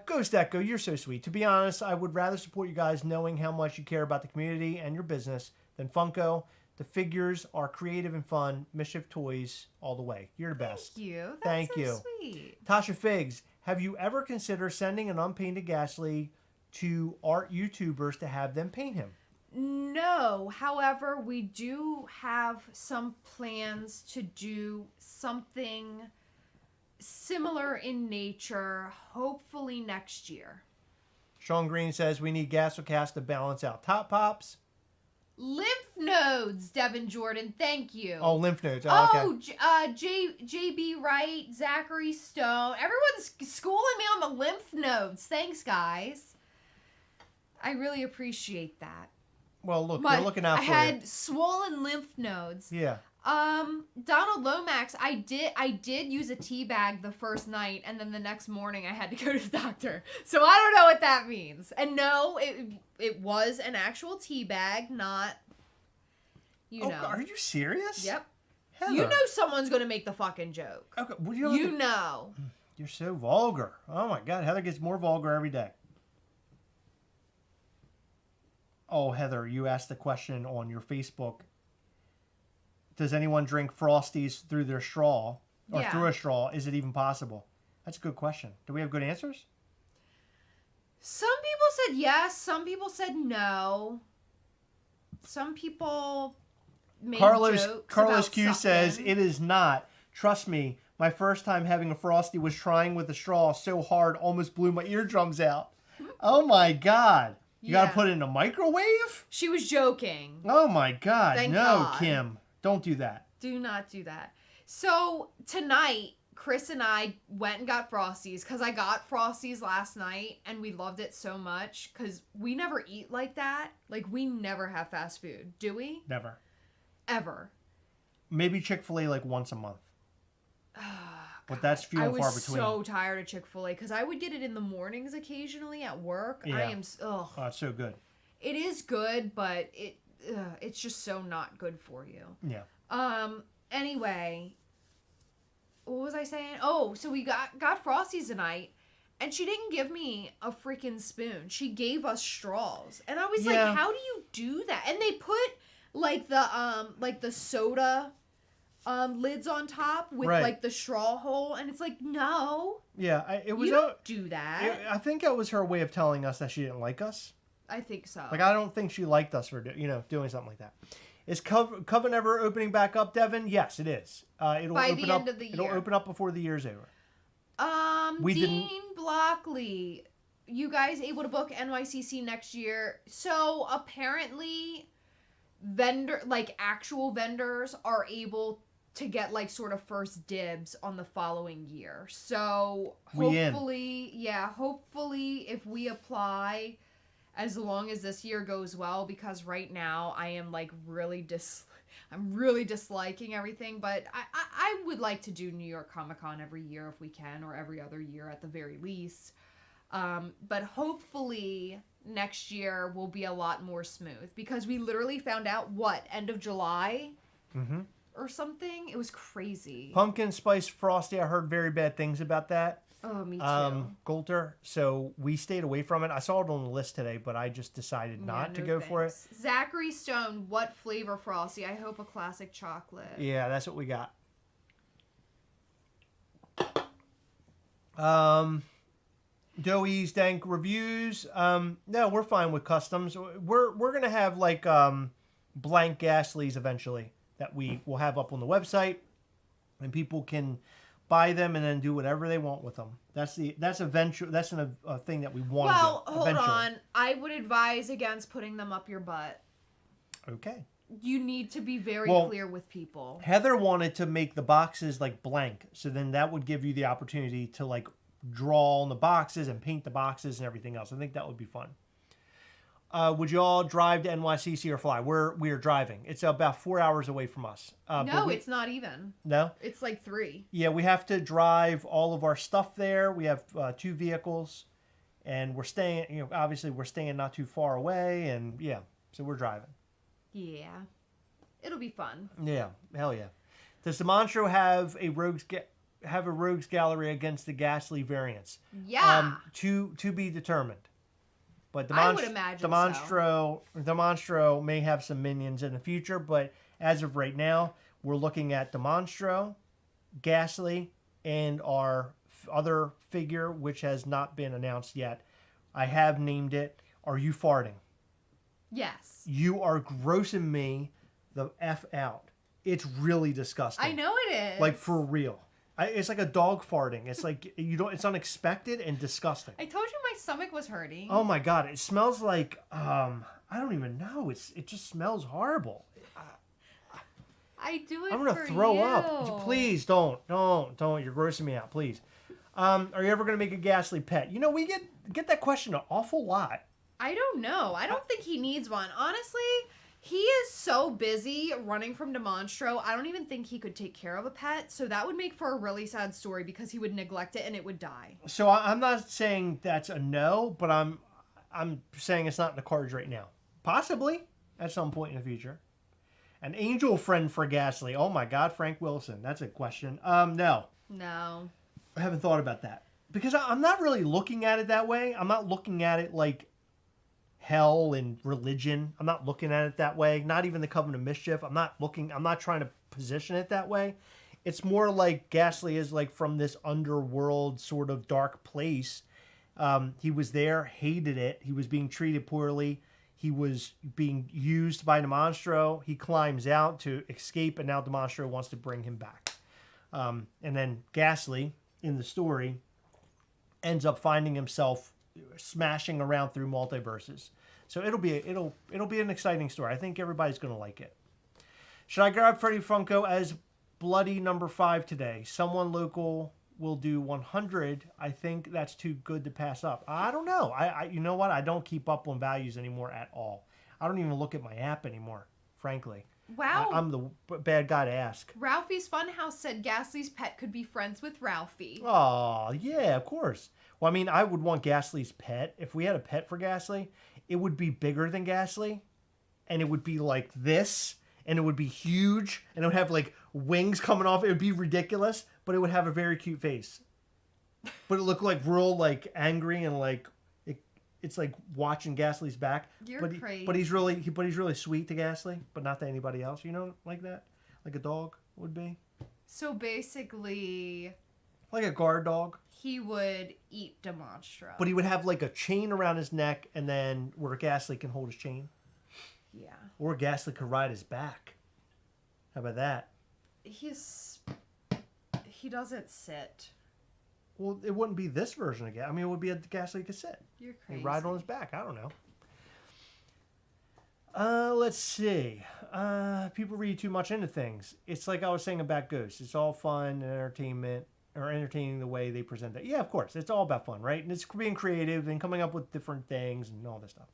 Ghost Echo, you're so sweet. To be honest, I would rather support you guys knowing how much you care about the community and your business than Funko. The figures are creative and fun. Mischief Toys all the way. You're the best. Thank you. Thank you. Sweet. Tasha Figs, have you ever considered sending an unpainted Ghastly to art YouTubers to have them paint him? No. However, we do have some plans to do something similar in nature, hopefully next year. Sean Green says we need Gastlecast to balance out Top Pops. Lymph nodes, Devin Jordan. Thank you. Oh, lymph nodes. Oh, okay. JB Wright, Zachary Stone. Everyone's schooling me on the lymph nodes. Thanks, guys. I really appreciate that. Well, look, we're looking out for you. I had swollen lymph nodes. Yeah. Donald Lomax, I did use a tea bag the first night, and then the next morning I had to go to the doctor. So I don't know what that means. And no, it was an actual tea bag, not, you know. Are you serious? Yep. Heather. You know someone's gonna make the fucking joke. Okay, well, you know. You're so vulgar. Oh my God, Heather gets more vulgar every day. Oh, Heather, you asked the question on your Facebook. Does anyone drink Frosties through their straw or through a straw? Is it even possible? That's a good question. Do we have good answers? Some people said yes. Some people said no. Some people made jokes Carlos about Q sucking. says it is not. Trust me, my first time having a Frosty was trying with a straw so hard almost blew my eardrums out. Oh my God. You got to put it in a microwave? She was joking. Oh my God. Thank no, God. Kim. Don't do that. Do not do that. So tonight, Chris and I went and got Frosties because I got Frosties last night and we loved it so much because we never eat like that. Like, we never have fast food. Do we? Never. Ever. Maybe Chick-fil-A like once a month. But that's few and far between. I was so tired of Chick-fil-A because I would get it in the mornings occasionally at work. Yeah. I am, Oh, it's so good. It is good, but it's just so not good for you. Yeah. Anyway, what was I saying? Oh, so we got Frosties tonight, and she didn't give me a freaking spoon. She gave us straws, and I was like, "How do you do that?" And they put like the soda lids on top with like the straw hole, and it's like, no. Yeah, it was. You don't do that. I think that was her way of telling us that she didn't like us. I think so. Like, I don't think she liked us for doing something like that. Is Coven ever opening back up, Devin? Yes, it is. It'll By open the up, end of the year. It'll open up before the year's over. Dean Blockley, you guys able to book NYCC next year? So apparently, actual vendors are able to get like sort of first dibs on the following year. So hopefully if we apply, as long as this year goes well, because right now I am like I'm really disliking everything, but I would like to do New York Comic Con every year if we can, or every other year at the very least. But hopefully next year will be a lot more smooth, because we literally found out end of July or something. It was crazy. Pumpkin Spice Frosty, I heard very bad things about that. Oh, me too. Goulter. So we stayed away from it. I saw it on the list today, but I just decided not to go for it. Zachary Stone, what flavor Frosty? I hope a classic chocolate. Yeah, that's what we got. Doey's Dank Reviews. No, we're fine with customs. We're gonna have like blank Gastleys eventually that we will have up on the website, and people can buy them and then do whatever they want with them. That's a thing that we want to do. Well, hold on. I would advise against putting them up your butt. Okay. You need to be very clear with people. Heather wanted to make the boxes like blank, so then that would give you the opportunity to like draw on the boxes and paint the boxes and everything else. I think that would be fun. Would you all drive to NYCC or fly? We are driving. It's about 4 hours away from us. No, it's not even. No? It's like 3. Yeah, we have to drive all of our stuff there. We have 2 vehicles, and we're staying, obviously we're staying not too far away, and so we're driving. Yeah. It'll be fun. Yeah, hell yeah. Does the Monstro have a rogues gallery against the Ghastly variants? Yeah. To be determined. But I would imagine the Monstro may have some minions in the future, but as of right now, we're looking at the Monstro, Ghastly, and our other figure, which has not been announced yet. I have named it. Are you farting? Yes. You are grossing me the F out. It's really disgusting. I know it is. Like, for real. It's like a dog farting. It's like, it's unexpected and disgusting. I told you my stomach was hurting. Oh my God. It smells like, I don't even know. It just smells horrible. I do it I'm going to throw up. Please don't. You're grossing me out. Please. Are you ever going to make a Ghastly pet? We get that question an awful lot. I don't know. I don't think he needs one. Honestly, He is so busy running from Demonstro, I don't even think he could take care of a pet. So that would make for a really sad story because he would neglect it and it would die. So I'm not saying that's a no, but I'm saying it's not in the cards right now. Possibly at some point in the future. An angel friend for Ghastly. Oh my God, Frank Wilson. That's a question. No. No. I haven't thought about that. Because I'm not really looking at it that way. I'm not looking at it like hell and religion. I'm not looking at it that way. Not even the Coven of Mischief. I'm not trying to position it that way. It's more like Ghastly is like from this underworld sort of dark place. He was there, hated it. He was being treated poorly. He was being used by Demonstro. He climbs out to escape, and now Demonstro wants to bring him back. And then Ghastly, in the story, ends up finding himself smashing around through multiverses. So it'll be an exciting story. I think everybody's going to like it. Should I grab Freddy Funko as Bloody number 5 today? Someone local will do 100. I think that's too good to pass up. I don't know. I you know what? I don't keep up on values anymore at all. I don't even look at my app anymore, frankly. Wow. I'm the bad guy to ask. Ralphie's Funhouse said Ghastly's pet could be friends with Ralphie. Oh, yeah, of course. Well, I mean, I would want Ghastly's pet. If we had a pet for Ghastly, it would be bigger than Ghastly, and it would be like this, and it would be huge, and it would have like wings coming off. It would be ridiculous, but it would have a very cute face. But it looked like real like angry and like it's like watching Ghastly's back. You're crazy. But he's really sweet to Ghastly, but not to anybody else. You know, like that, like a dog would be. So basically, like a guard dog. He would eat Demonstro. But he would have like a chain around his neck, and then where Ghastly can hold his chain. Yeah. Or Ghastly could ride his back. How about that? He doesn't sit. Well, it wouldn't be this version of Ghastly. I mean, it would be a Ghastly could sit. You're crazy. He'd ride on his back. I don't know. Let's see. People read too much into things. It's like I was saying about Ghosts. It's all fun and entertainment, or entertaining the way they present it. Yeah, of course. It's all about fun, right? And it's being creative and coming up with different things and all this stuff.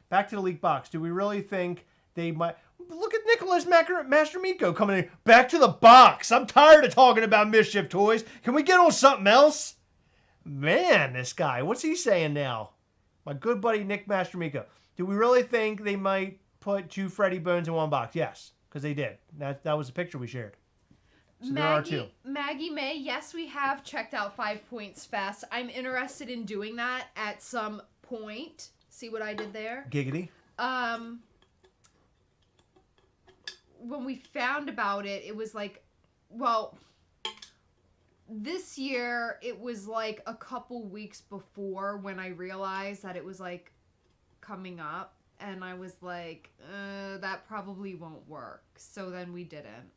Back to the leak box. Do we really think they might... Look at Nicholas Master Miko coming in. Back to the box. I'm tired of talking about Mischief Toys. Can we get on something else? Man, this guy. What's he saying now? My good buddy Nick Master Miko. Do we really think they might put 2 Freddy Bones in one box? Yes, because they did. That was the picture we shared. So there are 2. Maggie May, yes, we have checked out 5 Points Fest. I'm interested in doing that at some point. See what I did there? Giggity. When we found about it, it was like, well, this year it was like a couple weeks before when I realized that it was like coming up, and I was like, that probably won't work. So then we didn't.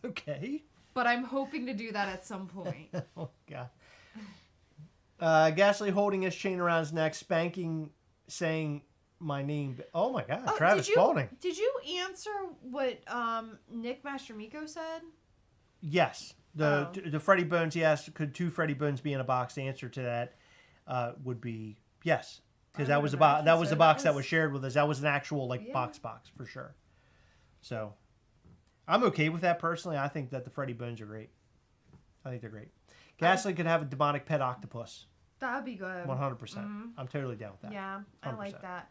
Okay. But I'm hoping to do that at some point. Oh, God. Ghastly holding his chain around his neck, spanking, saying my name. Oh, my God. Travis Spalding. Did you answer what Nick Master Miko said? Yes. The Freddy Bones, he asked, could 2 Freddy Bones be in a box? The answer to that would be yes. Because that was the box that was shared with us. That was an actual box for sure. So I'm okay with that personally. I think that the Freddy Bones are great. I think they're great. Ghastly could have a demonic pet octopus. That would be good. 100%. Mm-hmm. I'm totally down with that. Yeah, 100%. I like that.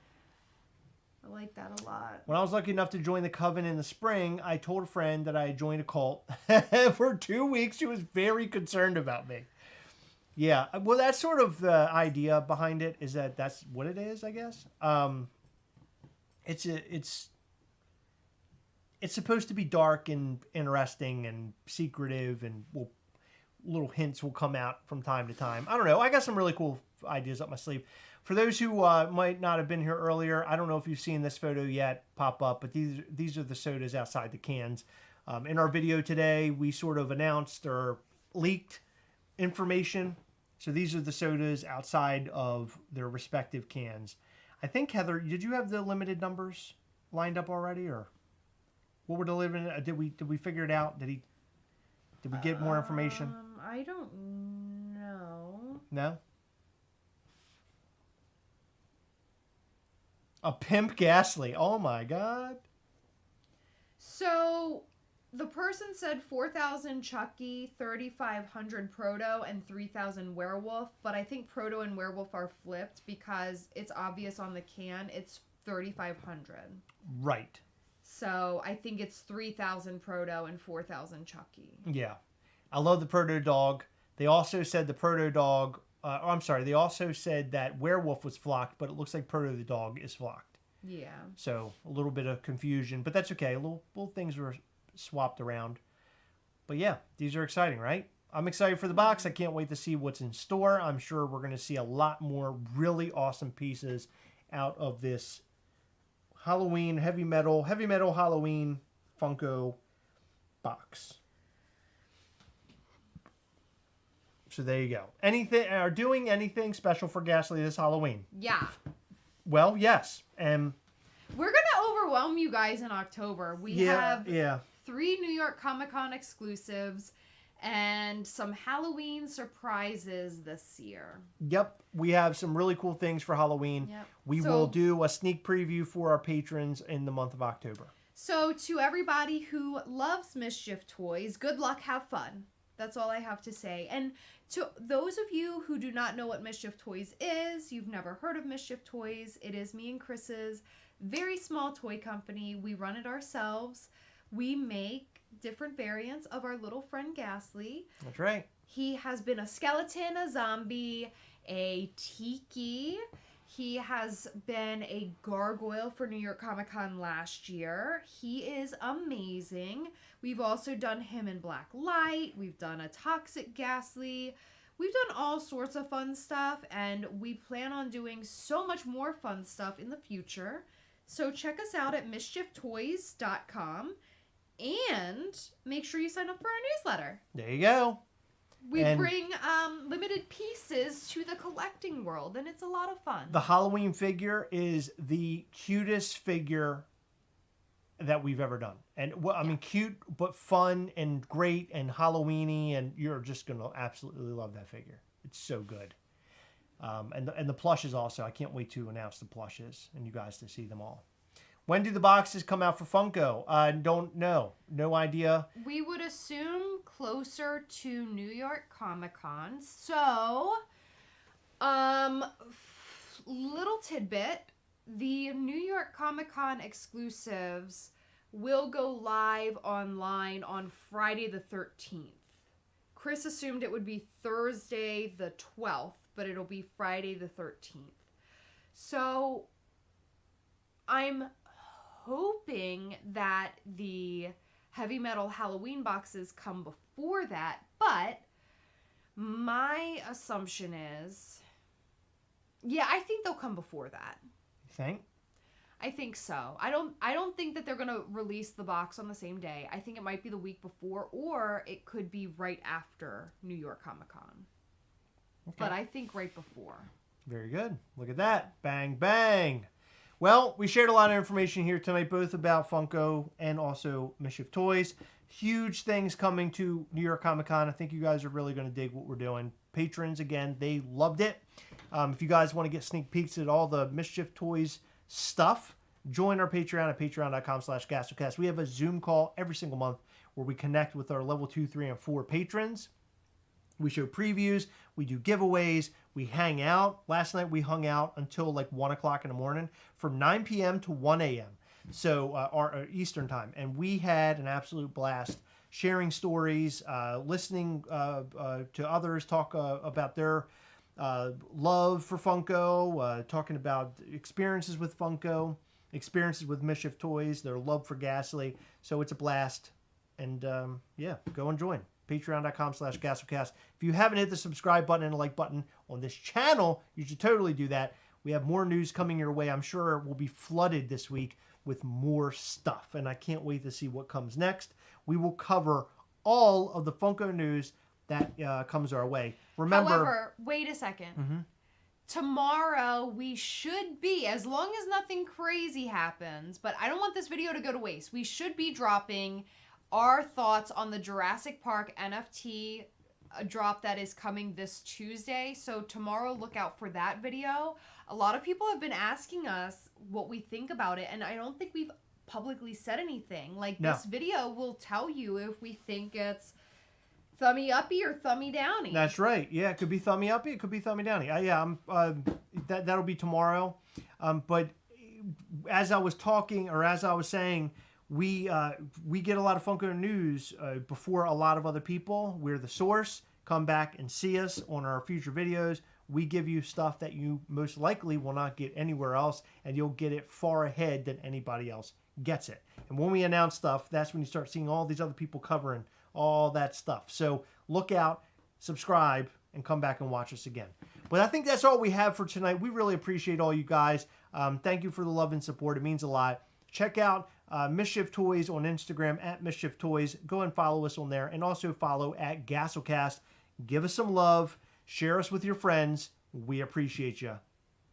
I like that a lot. When I was lucky enough to join the Coven in the spring, I told a friend that I had joined a cult. For 2 weeks, she was very concerned about me. Yeah, well, that's sort of the idea behind it, is that that's what it is, I guess. It's supposed to be dark and interesting and secretive, and little hints will come out from time to time. I don't know. I got some really cool ideas up my sleeve. For those who might not have been here earlier, I don't know if you've seen this photo yet pop up, but these are the sodas outside the cans. In our video today, we sort of announced or leaked information. So these are the sodas outside of their respective cans. I think, Heather, did you have the limited numbers lined up already, or what were the limited? Did we figure it out? Did we get more information? I don't know. No? A pimp Ghastly. Oh my god. So the person said 4,000 Chucky, 3,500 Proto, and 3,000 Werewolf. But I think Proto and Werewolf are flipped because it's obvious on the can. It's 3,500. Right. So I think it's 3,000 Proto and 4,000 Chucky. Yeah. I love the Proto Dog. They also said the Proto Dog... they also said that Werewolf was flocked, but it looks like Proto the Dog is flocked. Yeah. So a little bit of confusion, but that's okay. Little things were swapped around. But yeah, these are exciting, right? I'm excited for the box. I can't wait to see what's in store. I'm sure we're going to see a lot more really awesome pieces out of this Halloween heavy metal Halloween Funko box. So there you go. Doing anything special for Ghastly this Halloween? Yeah. Well, yes. And we're going to overwhelm you guys in October. We have 3 New York Comic Con exclusives and some Halloween surprises this year. Yep. We have some really cool things for Halloween. Yep. We will do a sneak preview for our patrons in the month of October. So to everybody who loves Mischief Toys, good luck, have fun. That's all I have to say. And to those of you who do not know what Mischief Toys is, you've never heard of Mischief Toys, it is me and Chris's very small toy company. We run it ourselves. We make different variants of our little friend Ghastly. That's right. He has been a skeleton, a zombie, a tiki. He has been a gargoyle for New York Comic Con last year. He is amazing. We've also done him in black light. We've done a toxic Ghastly. We've done all sorts of fun stuff, and we plan on doing so much more fun stuff in the future. So check us out at mischieftoys.com and make sure you sign up for our newsletter. There you go. We bring limited pieces to the collecting world, and it's a lot of fun. The Halloween figure is the cutest figure that we've ever done. And I mean, cute, but fun and great and Halloween-y, and you're just going to absolutely love that figure. It's so good. And the plushes also. I can't wait to announce the plushes and you guys to see them all. When do the boxes come out for Funko? I don't know. No idea. We would assume closer to New York Comic Con. So, little tidbit. The New York Comic Con exclusives will go live online on Friday the 13th. Chris assumed it would be Thursday the 12th, but it'll be Friday the 13th. So, I'm hoping that the heavy metal Halloween boxes come before that, but my assumption is, I think they'll come before that. You think? I think so. I don't think that they're going to release the box on the same day. I think it might be the week before, or it could be right after New York Comic Con. Okay. But I think right before. Very good. Look at that. Bang, bang. Well, we shared a lot of information here tonight, both about Funko and also Mischief Toys. Huge things coming to New York Comic Con. I think you guys are really going to dig what we're doing. Patrons, again, they loved it. If you guys want to get sneak peeks at all the Mischief Toys stuff, join our Patreon at patreon.com/Gastlecast. We have a Zoom call every single month where we connect with our level 2, 3, and 4 patrons. We show previews. We do giveaways. We hang out. Last night we hung out until like 1 o'clock in the morning from 9 p.m. to 1 a.m. So our Eastern time. And we had an absolute blast sharing stories, listening to others talk about their love for Funko, talking about experiences with Funko, experiences with Mischief Toys, their love for Ghastly. So it's a blast. And go and join. Patreon.com/Gastlecast. If you haven't hit the subscribe button and the like button on this channel, you should totally do that. We have more news coming your way. I'm sure we'll be flooded this week with more stuff, and I can't wait to see what comes next. We will cover all of the Funko news that comes our way. Remember, however, wait a second. Mm-hmm. Tomorrow we should be, as long as nothing crazy happens, but I don't want this video to go to waste. We should be dropping our thoughts on the Jurassic Park NFT a drop that is coming this Tuesday. So tomorrow, look out for that video. A lot of people have been asking us what we think about it, and I don't think we've publicly said anything. Like, No. this video will tell you if we think it's thummy uppy or thummy downy. That's right. Yeah, it could be thummy uppy. It could be thummy downy. That'll be tomorrow. But as I was talking, or as I was saying, we get a lot of Funko news before a lot of other people. We're the source. Come back and see us on our future videos. We give you stuff that you most likely will not get anywhere else, and you'll get it far ahead than anybody else gets it. And when we announce stuff, that's when you start seeing all these other people covering all that stuff. So look out, subscribe, and come back and watch us again. But I think that's all we have for tonight. We really appreciate all you guys. Thank you for the love and support. It means a lot. Check out Mischief Toys on Instagram at Mischief Toys. Go and follow us on there, and also follow at Gastlecast. Give us some love. Share us with your friends. We appreciate you.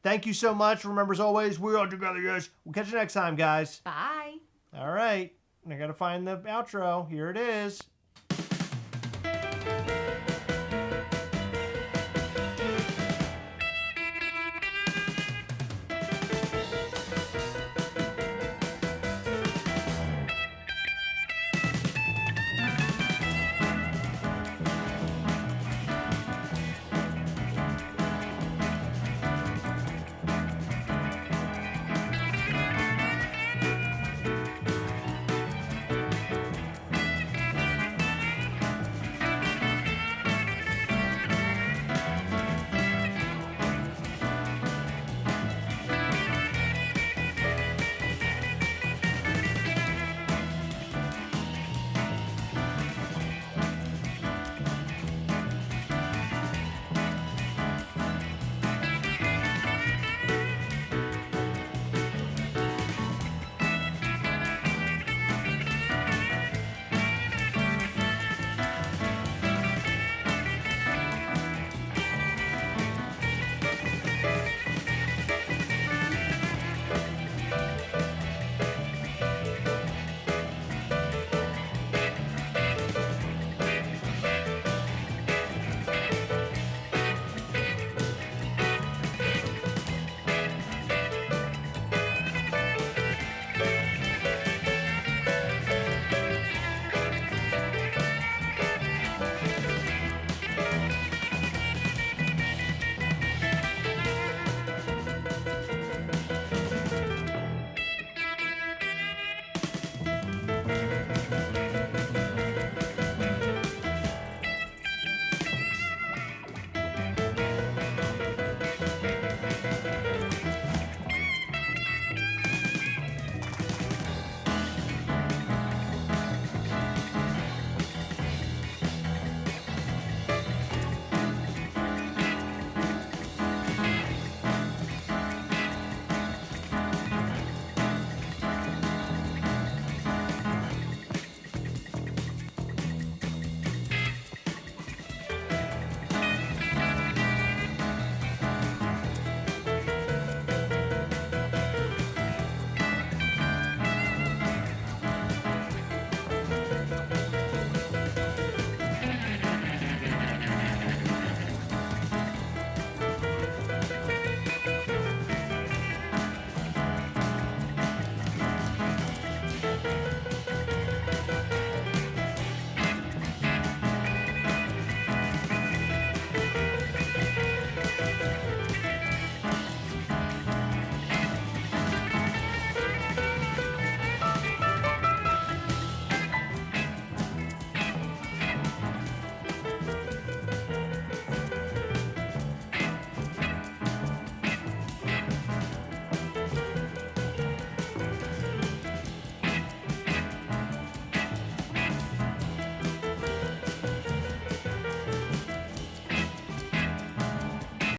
Thank you so much. Remember, as always, we're all together, guys. We'll catch you next time, guys. Bye. All right. I got to find the outro. Here it is.